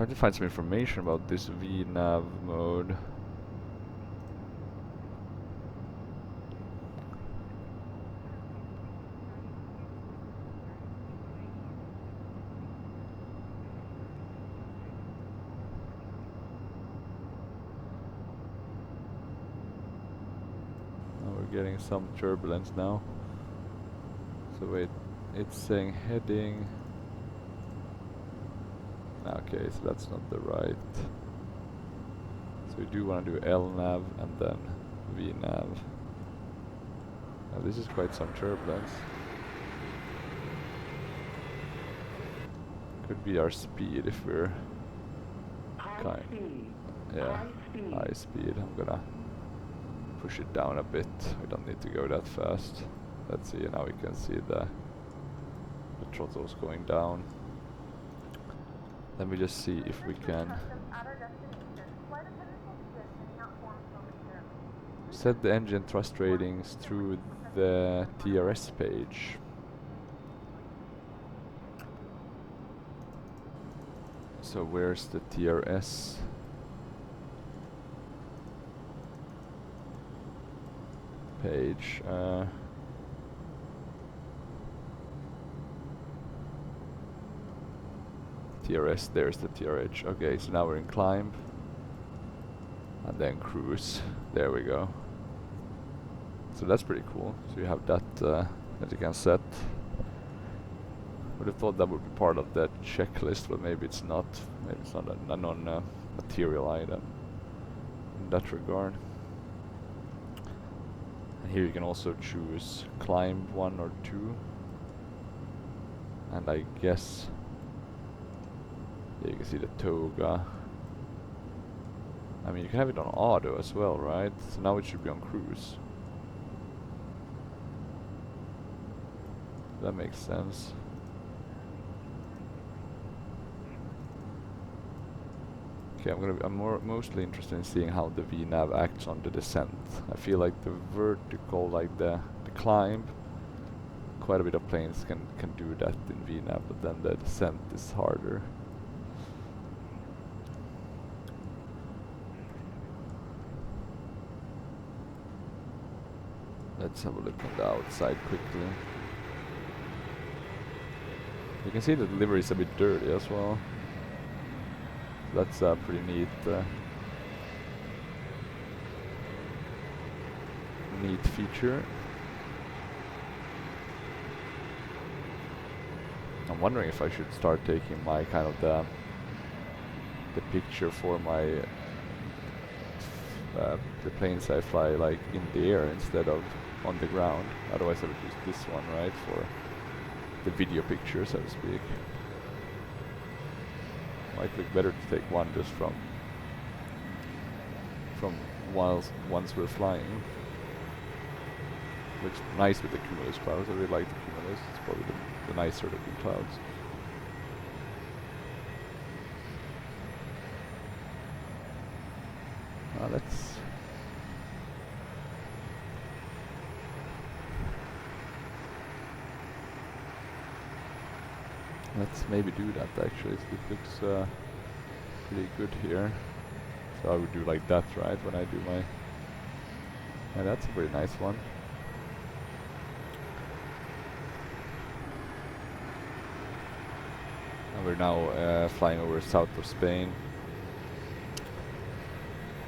to find some information about this VNav mode. Getting some turbulence now. So wait, it's saying heading. Okay, so that's not the right. So we do want to do LNav and then VNav. Now this is quite some turbulence. Could be our speed if we're high speed. I'm gonna push it down a bit. We don't need to go that fast. Let's see, now we can see the throttle's going down. Let me just see if we can Customs at our destination. Flight attendants will begin handing out forms momentarily. set the engine thrust ratings through the TRS page. So where's the TRS? Page. TRS, there's the TRH. Okay, so now we're in climb. And then cruise. There we go. So that's pretty cool. So you have that that you can set. Would have thought that would be part of that checklist, but maybe it's not. Maybe it's not a non-material item in that regard. And here you can also choose climb 1 or 2. And I guess you can see the toga. I mean, you can have it on auto as well, right? So now it should be on cruise. That makes sense. Okay, I'm mostly interested in seeing how the VNav acts on the descent. I feel like the vertical, like the climb, quite a bit of planes can do that in VNav, but then the descent is harder. Let's have a look on the outside quickly. You can see the livery is a bit dirty as well. That's a pretty neat feature. I'm wondering if I should start taking my kind of the picture for my the planes I fly like in the air instead of on the ground. Otherwise I would use this one, right, for the video picture, so to speak. Might look better to take one just from once we're flying. Looks nice with the cumulus clouds. I really like the cumulus. It's probably the nicer looking clouds. Let's maybe do that actually. It looks pretty good here. So I would do like that, right, when I do my... Yeah, that's a pretty nice one. And we're now flying over south of Spain.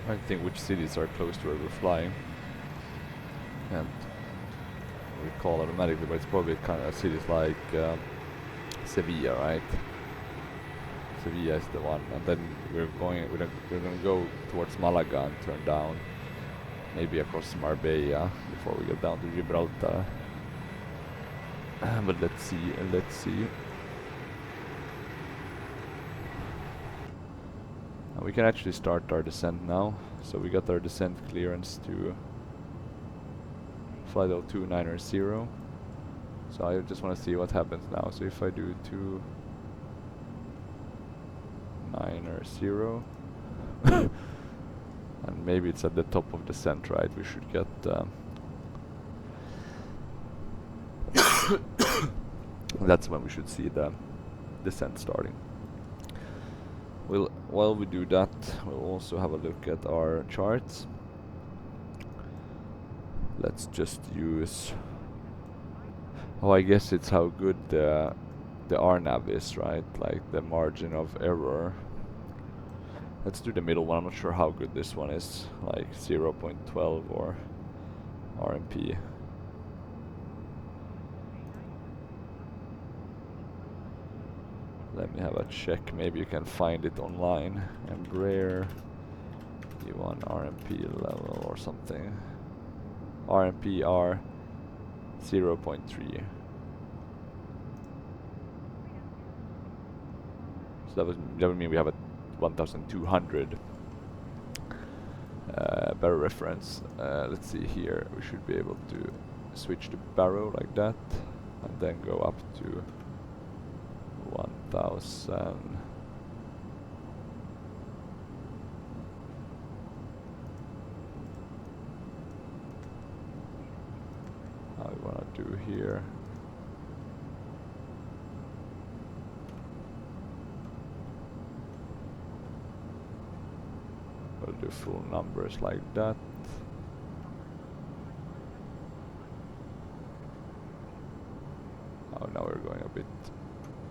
I don't think which cities are close to where we're flying. And recall automatically, but it's probably kind of cities like Sevilla, right? Sevilla is the one, and then we're going to go towards Malaga and turn down, maybe across Marbella before we get down to Gibraltar. But let's see. We can actually start our descent now. So we got our descent clearance to flight 02990. So I just want to see what happens now. So if I do 290 and maybe it's at the top of descent, right? We should get that's when we should see the descent starting. While we do that, we'll also have a look at our charts. Let's just use... Oh, I guess it's how good the RNAV is, right? Like the margin of error. Let's do the middle one. I'm not sure how good this one is, like 0.12 or RMP. Let me have a check. Maybe you can find it online. Embraer E1 RMP level or something. RMP are 0.3. So that would mean we have a 1200 barrel reference. Let's see here. We should be able to switch to barrow like that, and then go up to 11,000. How we wanna do here? We'll do full numbers like that. Oh, now we're going a bit.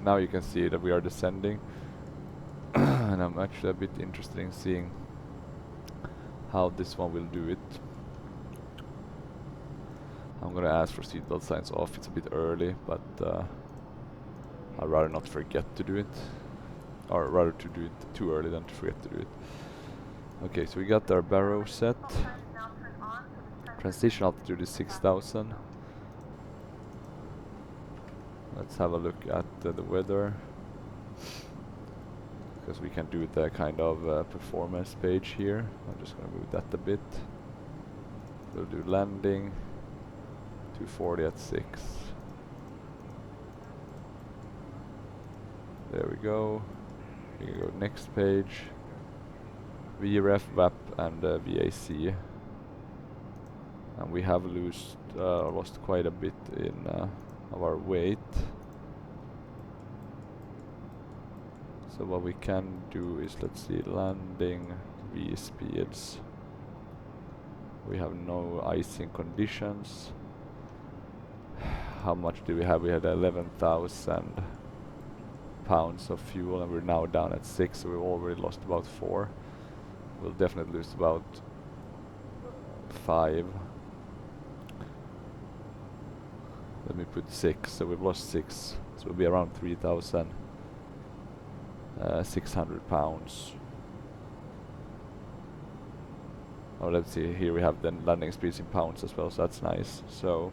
Now you can see that we are descending, and I'm actually a bit interested in seeing how this one will do it. I'm gonna ask for seatbelt signs off. It's a bit early, but I'd rather not forget to do it, or rather to do it too early than to forget to do it. Okay, so we got our barrow set. Transition altitude is 6,000. Let's have a look at the weather, because we can do the kind of performance page here. I'm just gonna move that a bit. We'll do landing, 240 at 6. There we go. We can go next page. VREF, VAP and VAC. And we have lost quite a bit in of our weight. So what we can do is, let's see, landing, V speeds. We have no icing conditions. How much do we have? We had 11,000 pounds of fuel, and we're now down at 6, so we've already lost about 4. We'll definitely lose about 5. Let me put 6, so we've lost 6, so we'll be around 3,600 pounds. Oh, let's see, here we have the landing speeds in pounds as well, so that's nice. So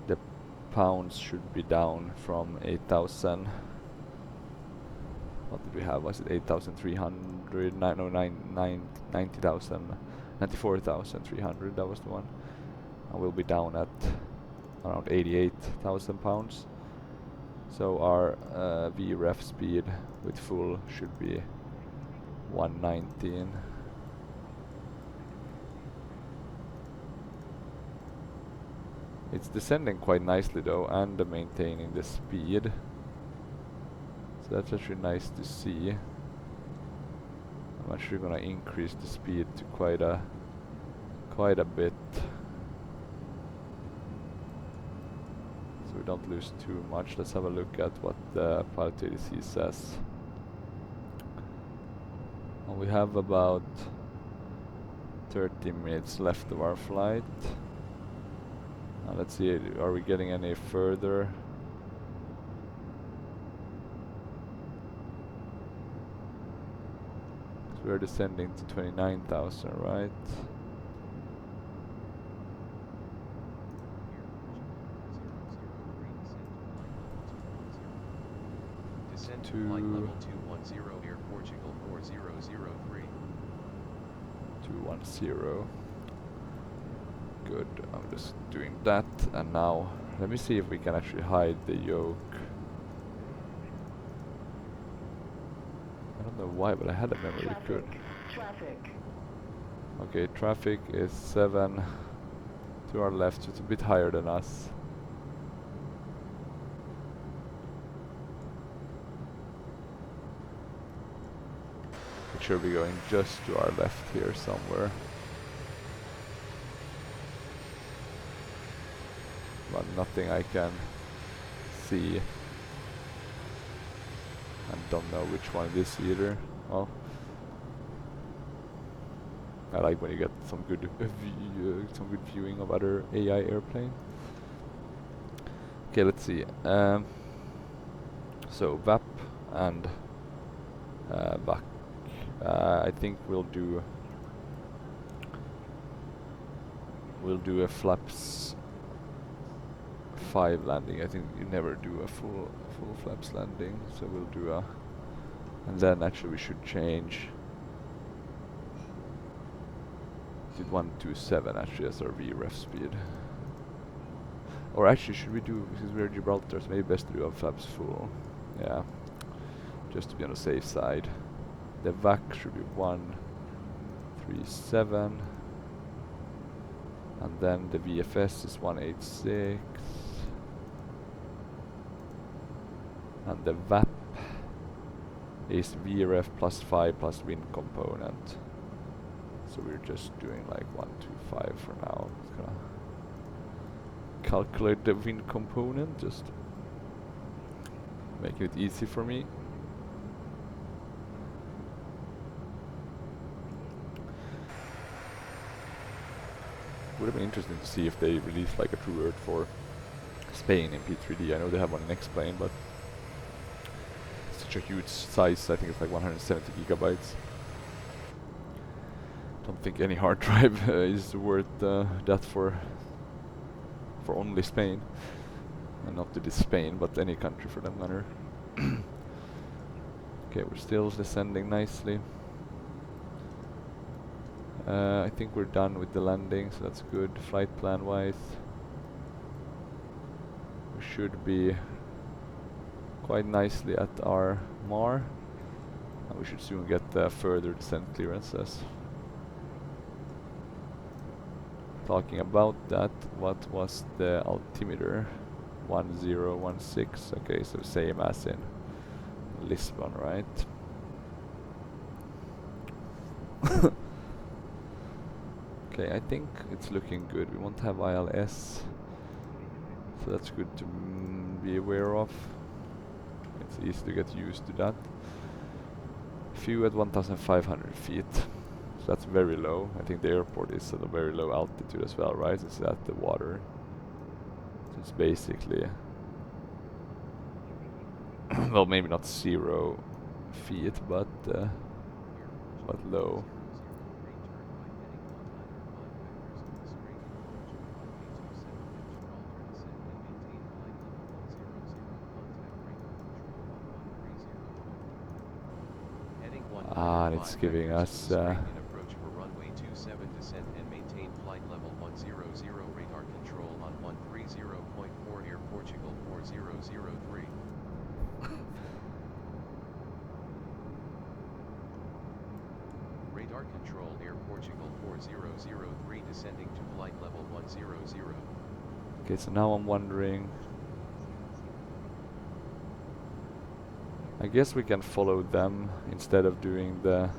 the pounds should be down from 8,000. What did we have? Was it 8,300? No, 90,000, 94,300. That was the one. And we'll be down at around 88,000 pounds. So our VREF speed with full should be 119. It's descending quite nicely though, and maintaining the speed. So that's actually nice to see. I'm actually gonna increase the speed to quite a bit, so we don't lose too much. Let's have a look at what the Prepar3d says. And we have about 30 minutes left of our flight. Let's see, are we getting any further? So we're descending to 29,000, right? Descend to flight level 210 Air Portugal 4003. 210. Good, I'm just doing that, and now let me see if we can actually hide the yoke. I don't know why, but I had a memory we could. Traffic. Okay, traffic is 7 to our left, so it's a bit higher than us. It should be going just to our left here somewhere. But nothing I can see, and don't know which one it is either. Well, I like when you get some good viewing of other AI airplane. Okay, let's see. So VAP and VAC. I think we'll do a flaps 5 landing. I think you never do a full flaps landing, so we'll do a, and then actually we should change. Did 127 actually as our VREF speed. Or actually, should we do, because we're Gibraltar, so maybe best to do our flaps full. Yeah, just to be on the safe side. The VAC should be 137. And then the VFS is 186. And the VAP is VRF plus 5 plus wind component. So we're just doing like 125 for now. It's gonna calculate the wind component, just making it easy for me. Would have been interesting to see if they release like a true Earth for Spain in P3D. I know they have one in X-Plane, but such a huge size. I think it's like 170 gigabytes. Don't think any hard drive is worth that for only Spain, and not to this Spain, but any country for that matter. Okay, we're still descending nicely. I think we're done with the landing, so that's good. Flight plan wise, we should be quite nicely at our MAR, and we should soon get further descent clearances. Talking about that, what was the altimeter? 1016. Okay, so same as in Lisbon, right? Okay, I think it's looking good. We won't have ILS, so that's good to be aware of. It's easy to get used to that. Few at 1,500 feet. So that's very low. I think the airport is at a very low altitude as well, right? It's at the water. So it's basically well, maybe not 0 feet, but low. And it's giving us approach for runway 27 descent and maintain flight level 100, radar control on 130.4 Air Portugal 4003. Radar control Air Portugal 4003 descending to flight level 100. Okay, so now I'm wondering, I guess we can follow them instead of doing the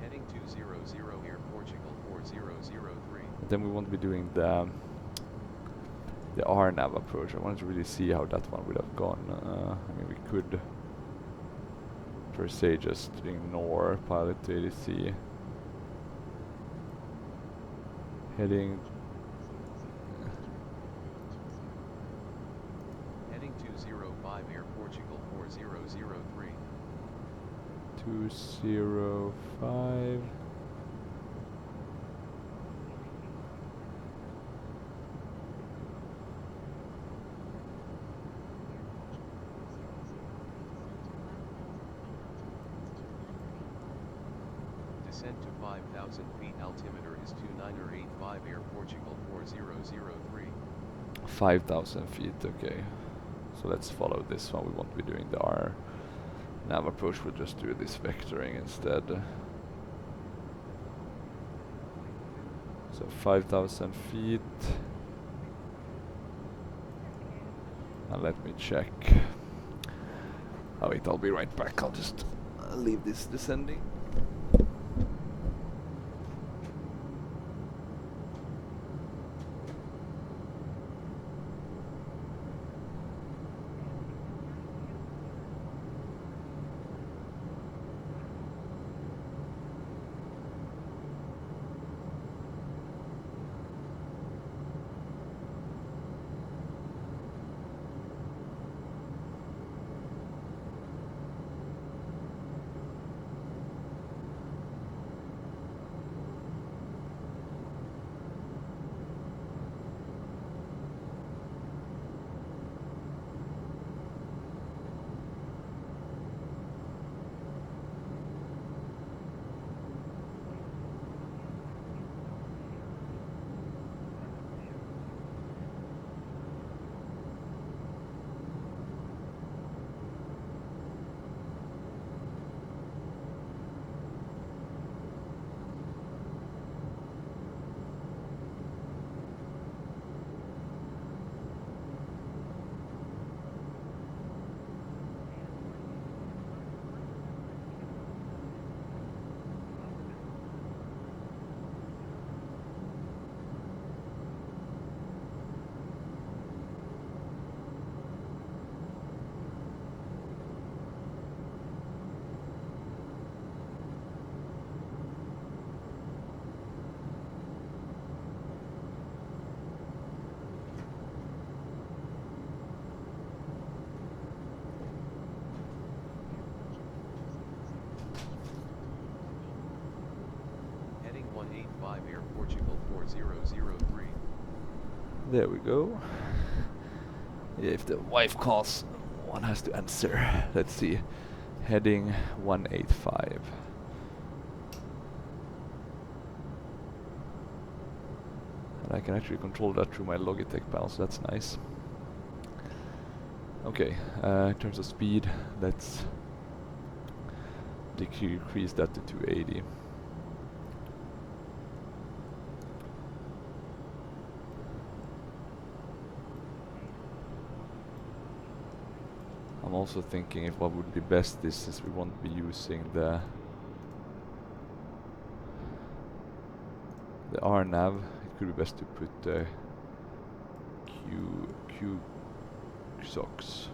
heading 200 Air Portugal 4003. then we won't be doing the RNAV approach. I wanted to really see how that one would have gone. I mean, we could per se just ignore pilot to ADC. Heading 205 Air Portugal 4003. 205. Descent to 5,000 feet. Altimeter is 2985 Air Portugal 4003. 5,000 feet, okay. So let's follow this one. We won't be doing the R nav approach, we'll just do this vectoring instead. So 5,000 feet. And let me check. Oh wait, I'll be right back. I'll just leave this descending. Portugal 4003. There we go. Yeah, if the wife calls, one has to answer. Let's see. Heading 185. And I can actually control that through my Logitech panel, so that's nice. Okay, in terms of speed, let's decrease that to 280. I'm also thinking if what would be best is, since we won't be using the RNAV, it could be best to put the Q socks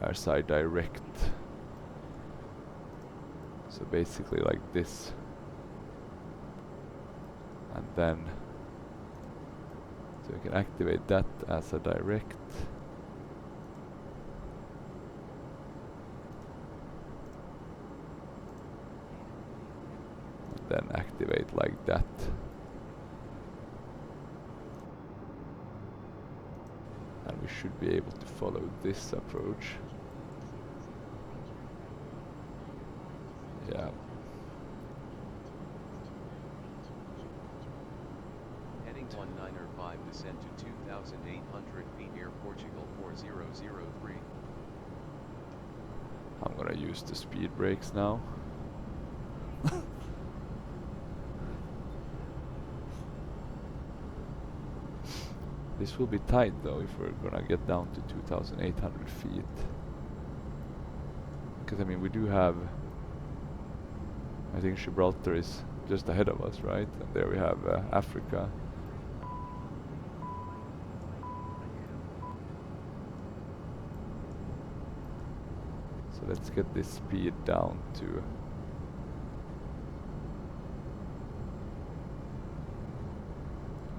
airside direct. So basically like this, and then so we can activate that as a direct. And then activate like that. And we should be able to follow this approach. Yeah. Heading 195, descend to 2,800 feet, Air Portugal 4003. I'm gonna use the speed brakes now. This will be tight though if we're gonna get down to 2,800 feet. Because I mean we do have, I think Gibraltar is just ahead of us, right? And there we have Africa. So let's get this speed down to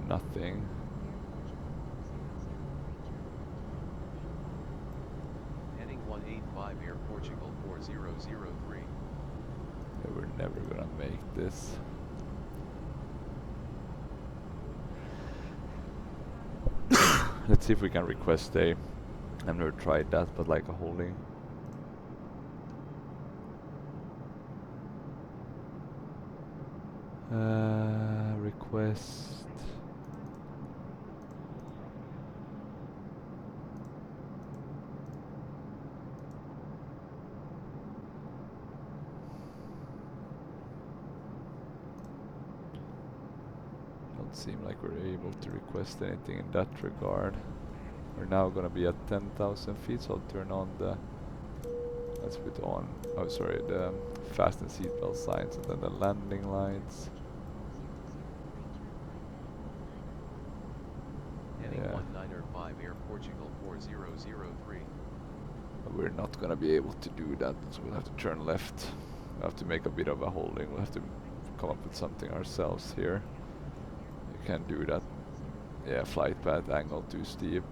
nothing. Heading 185, Air Portugal 4003. Yeah, we're never gonna make this. Let's see if we can request a, I've never tried that, but like a holding. Request. Don't seem like we're able to request anything in that regard. We're now gonna be at 10,000 feet, so I'll turn on the, let's put on, oh sorry, the fasten seatbelt signs and then the landing lights. Heading Yeah. 195, Air Portugal 4003. But we're not gonna be able to do that, so we'll have to turn left. We'll have to make a bit of a holding. We'll have to come up with something ourselves here. You can't do that. Yeah, flight path angle too steep.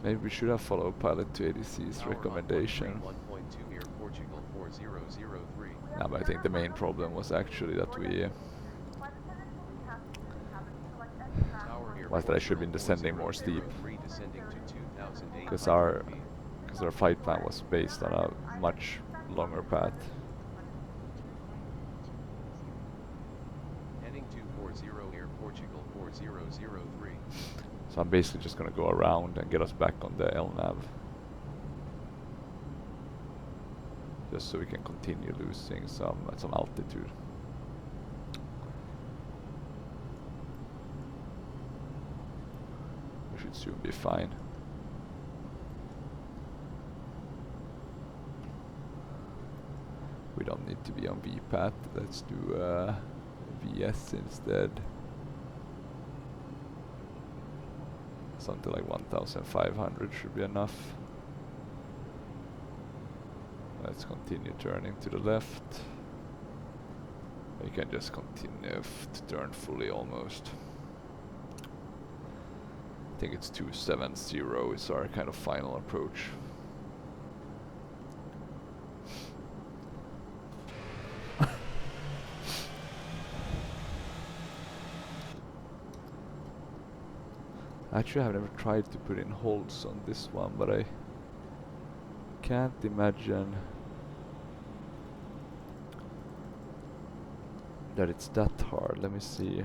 Maybe we should have followed Pilot 280C's Tower on recommendation. 1.2, Air Portugal 4003. No, but I think the main problem was actually that we Tower Air was that I should have been Portugal descending more steep. 4003, descending to 2,800 Because feet. our flight plan was based on a much longer path. Heading 240, Air Portugal 4003. So I'm basically just gonna go around and get us back on the LNAV. Just so we can continue losing some altitude. We should soon be fine. We don't need to be on VPAT. Let's do VS instead. Something like 1,500 should be enough. Let's continue turning to the left. You can just continue to turn fully almost. I think it's 270 is our kind of final approach. Actually, I've never tried to put in holds on this one, but I can't imagine that it's that hard. Let me see.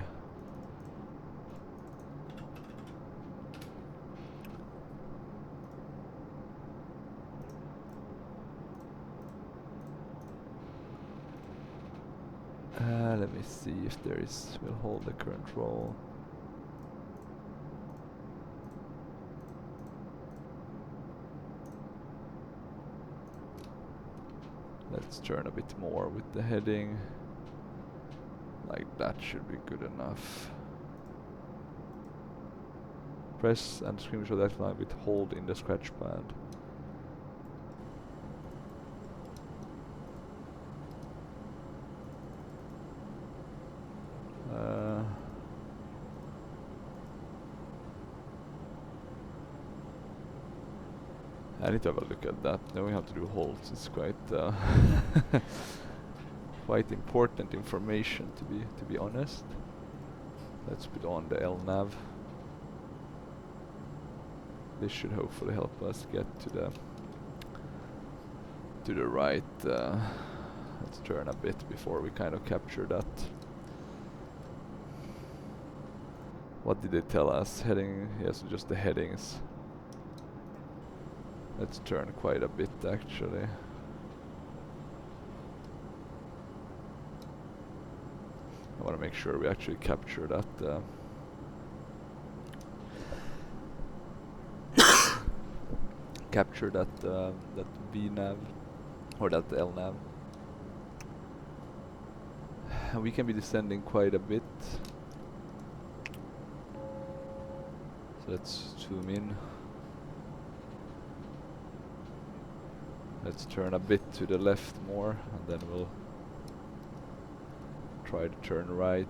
Let me see if there is will hold the current roll. Let's turn a bit more with the heading. Like that should be good enough. Press and screenshot that line with hold in the scratch pad. I need to have a look at that. Knowing how to do holds is quite quite important information to be honest. Let's put on the LNav. This should hopefully help us get to the right. Let's turn a bit before we kind of capture that. What did they tell us? Heading, yes, just the headings. Let's turn quite a bit actually. I want to make sure we actually capture that. Capture that that VNav or that LNav. And we can be descending quite a bit. So let's zoom in. Let's turn a bit to the left more, and then we'll try to turn right.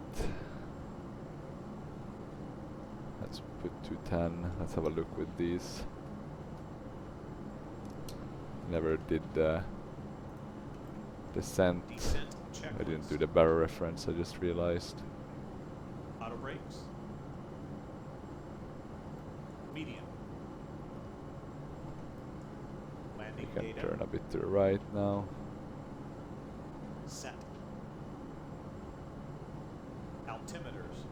Let's put 210. Let's have a look with these. Never did the descent. I didn't do the barrel reference, I just realized. Auto brakes. Medium. Landing We can data. turn a bit to the right now. Set. Altimeters.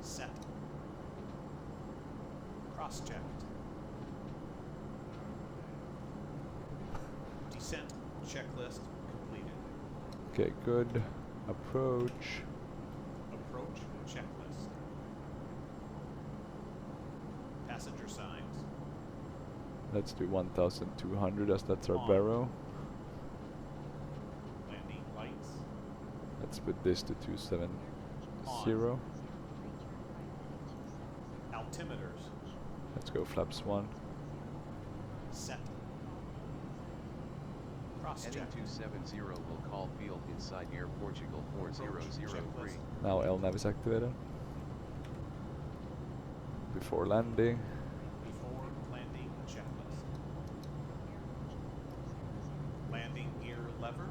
Set. Cross-checked. Descent checklist completed. Okay, good. Approach. Approach checklist. Passenger signs. Let's do 1200 as that's our On. barrow. Landing lights. Let's put this to 270. Altimeters. Let's go flaps 1. Set. Heading Cross-check. 270 will call field inside Air Portugal 4003. Now LNav is activated. Before landing. Before landing checklist. Landing gear lever.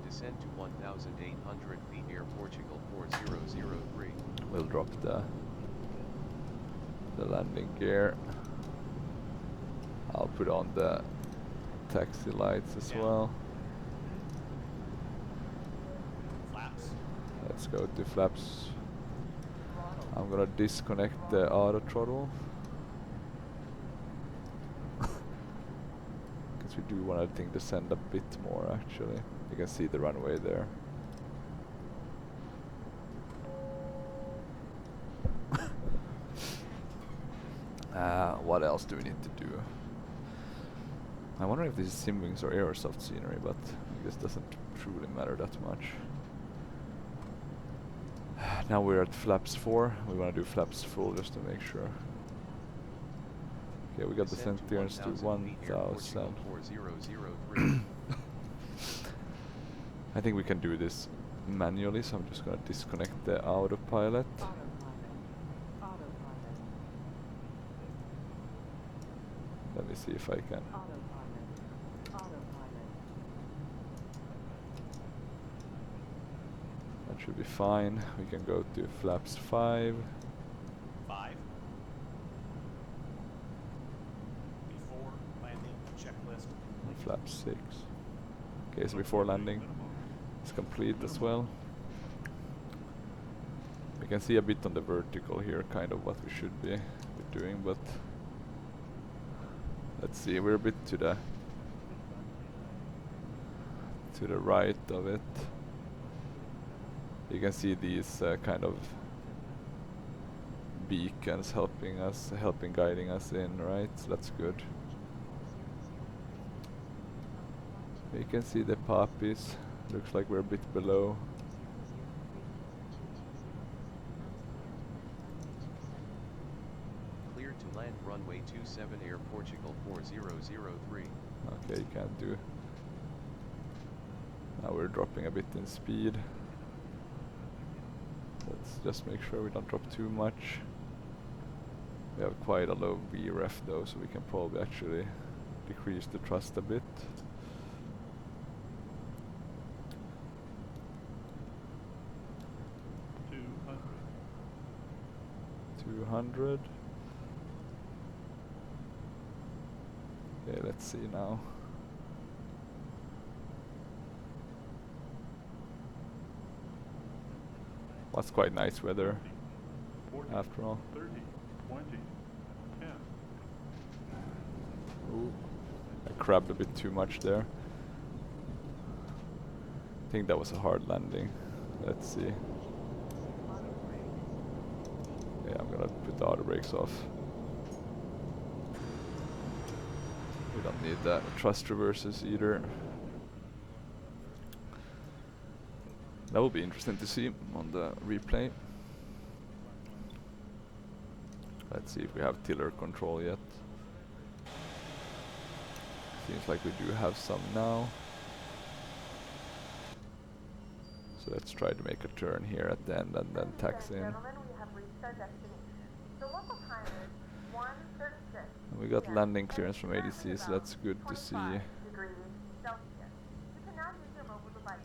Descend to 1,800 feet Air Portugal 4003. We'll drop the landing gear. I'll put on the taxi lights as well. Flaps. Let's go to flaps. I'm gonna disconnect the auto throttle. Because we do want to think descend a bit more actually. You can see the runway there. What else do we need to do? I wonder if this is Simwings or Aerosoft scenery, but I guess it doesn't truly matter that much. Now we're at flaps 4. We want to do flaps full just to make sure. Okay, we got descent clearance to 1000. 4003. I think we can do this manually, so I'm just gonna disconnect the autopilot. Let me see if I can. That Should be fine. We can go to flaps 5. 5. Before landing checklist. And flaps 6. Okay, so before landing is complete as well. We can see a bit on the vertical here, kind of what we should be doing, but let's see, we're a bit to the right of it. You can see these kind of beacons guiding us in, right? So that's good. You can see the poppies. Looks like we're a bit below. Clear to land runway 27 Air Portugal 4003. Okay, you can't do. Now we're dropping a bit in speed. Let's just make sure we don't drop too much. We have quite a low VREF though, so we can probably actually decrease the thrust a bit. Two hundred. Okay, let's see now. Was quite nice weather 40, after all. 30, 20, 10. Ooh, I crabbed a bit too much there. I think that was a hard landing. Let's see. Yeah, I'm gonna put the auto brakes off. We don't need that. Thrust reverses either. That will be interesting to see on the replay. Let's see if we have tiller control yet. Seems like we do have some now. So let's try to make a turn here at the end and then tax in. Gentlemen, we have reached our destination. The local time is 1:36. And we got landing clearance from ADC, so that's good to see. 25 degrees Celsius. You can now use your mobile devices.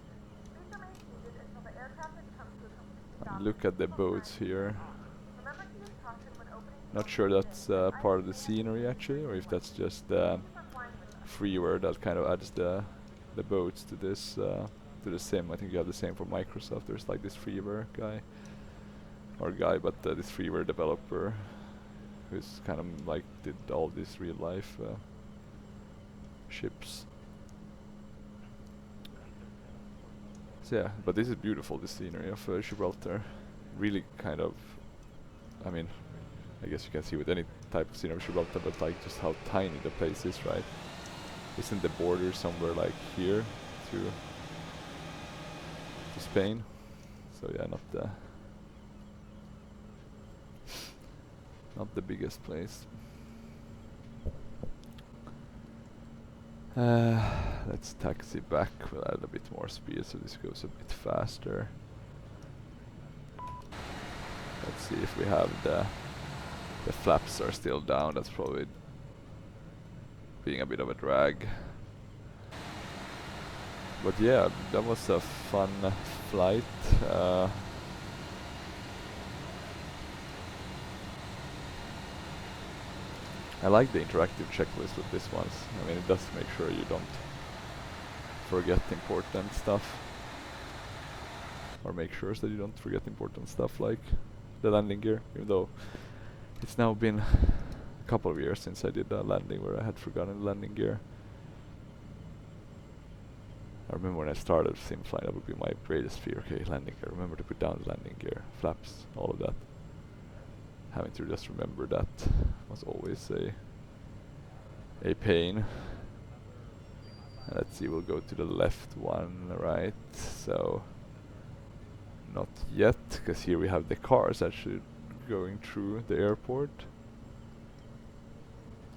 Please remain seated until the aircraft has come to a complete stop. Look at the boats here. Remember to use caution when opening. Not sure that's part of the scenery actually, or if that's just freeware that kind of adds the boats to this to the sim. I think you have the same for Microsoft. There's like this freeware guy, but this freeware developer who's kind of like did all these real life ships. So yeah, but this is beautiful, the scenery of Gibraltar. Really kind of, I mean, I guess you can see with any type of scenery of Gibraltar, but like just how tiny the place is, right? Isn't the border somewhere like here to Spain? So yeah, not the biggest place. Let's taxi back. We'll add a bit more speed so this goes a bit faster. Let's see if we have the flaps are still down. That's probably being a bit of a drag. But yeah, that was a fun flight. I like the interactive checklist with this ones. I mean, it does make sure you don't forget important stuff. Or make sure that you don't forget important stuff like the landing gear, even though it's now been a couple of years since I did a landing where I had forgotten the landing gear. I remember when I started sim flying, that would be my greatest fear. Okay, landing gear, remember to put down the landing gear, flaps, all of that. Having to just remember that was always a pain. And let's see, we'll go to the left one, right? So, not yet, because here we have the cars actually going through the airport.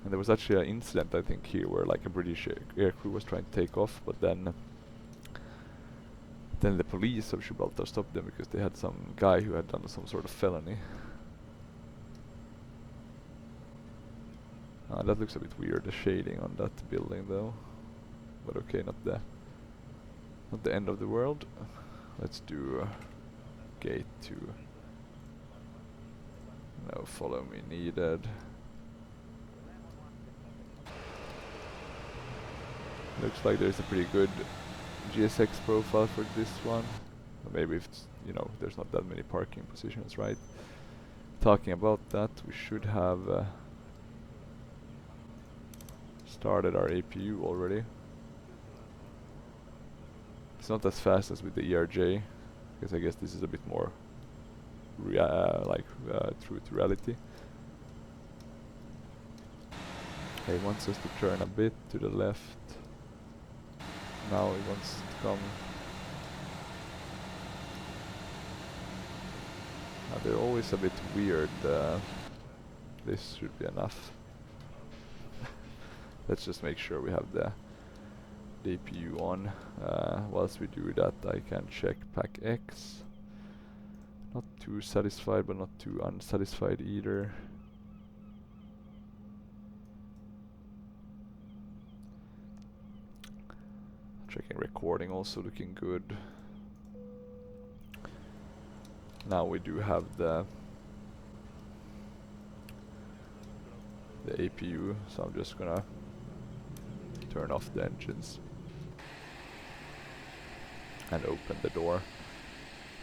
And there was actually an incident, I think, here where like a British aircrew was trying to take off, but then the police of Gibraltar stopped them because they had some guy who had done some sort of felony. That looks a bit weird, the shading on that building though. But okay, not the end of the world. Let's do gate 2. No follow me needed. Looks like there's a pretty good GSX profile for this one. Or maybe if it's, you know, there's not that many parking positions, right? Talking about that, we should have started our APU already. It's not as fast as with the ERJ, because I guess this is a bit more true to reality. Okay, he wants us to turn a bit to the left. Now he wants to come. They're always a bit weird. This should be enough. Let's just make sure we have the APU on. Whilst we do that, I can check pack X. Not too satisfied, but not too unsatisfied either. Checking recording, also looking good. Now we do have the APU, so I'm just gonna turn off the engines and open the door.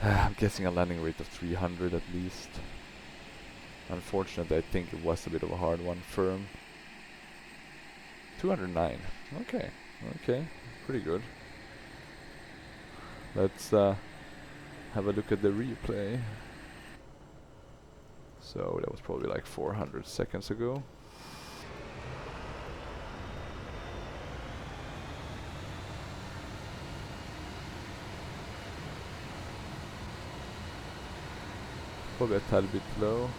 I'm guessing a landing rate of 300 at least. Unfortunately, I think it was a bit of a hard one. Firm 209. Okay, okay, pretty good. Let's have a look at the replay. So that was probably like 400 seconds ago. Probably a tad bit low.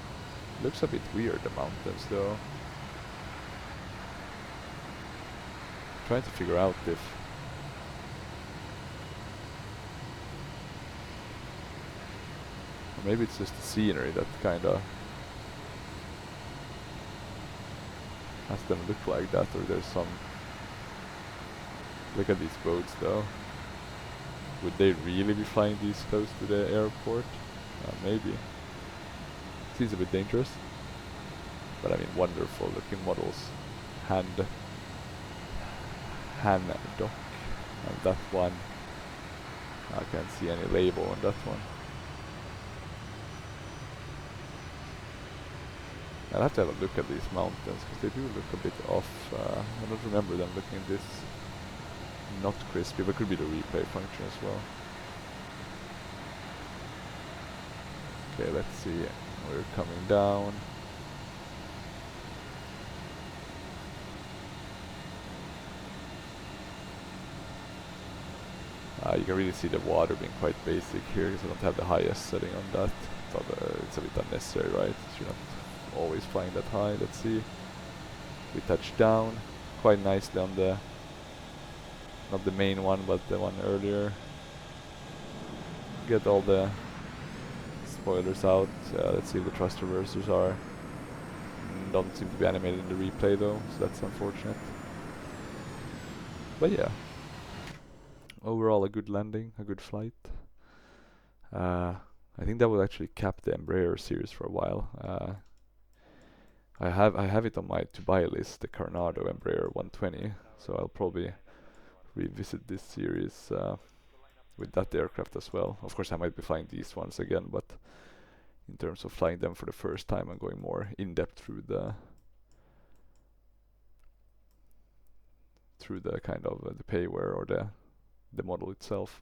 Looks a bit weird, the mountains though. Trying to figure out if or maybe it's just the scenery that kinda has them look like that, or there's some. Look at these boats though. Would they really be flying these close to the airport? Maybe. Seems a bit dangerous, but I mean, wonderful looking models. Han dock, and that one, I can't see any label on that one. I'll have to have a look at these mountains, because they do look a bit off. I don't remember them looking this not crispy, but could be the replay function as well. Okay, let's see. We're coming down. You can really see the water being quite basic here, because I don't have the highest setting on that. Thought, it's a bit unnecessary, right? You're not always flying that high. Let's see. We touched down quite nicely on the, not the main one, but the one earlier. Get all the spoilers out. Let's see if the thrust reversers are. Don't seem to be animated in the replay though, so that's unfortunate. But yeah, overall a good landing, a good flight. I think that will actually cap the Embraer series for a while. I have it on my to buy list, the Coronado Embraer 120, so I'll probably revisit this series with that aircraft as well. Of course I might be flying these ones again, but in terms of flying them for the first time and going more in depth through the kind of the payware or the model itself.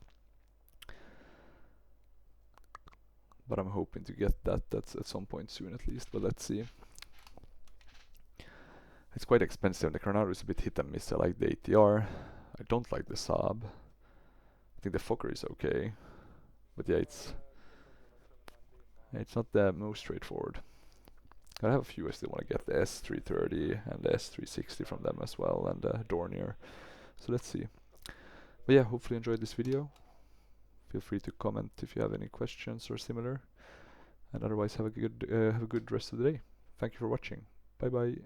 But I'm hoping to get that's at some point soon at least, but let's see. It's quite expensive. The Coronado is a bit hit and miss. I like the ATR. I don't like the Saab. I think the Fokker is okay, but yeah, it's not the most straightforward. I have a few I still want to get, the S330 and the S360 from them as well, and the Dornier. So let's see. But yeah, hopefully you enjoyed this video. Feel free to comment if you have any questions or similar. And otherwise, have a good rest of the day. Thank you for watching. Bye bye.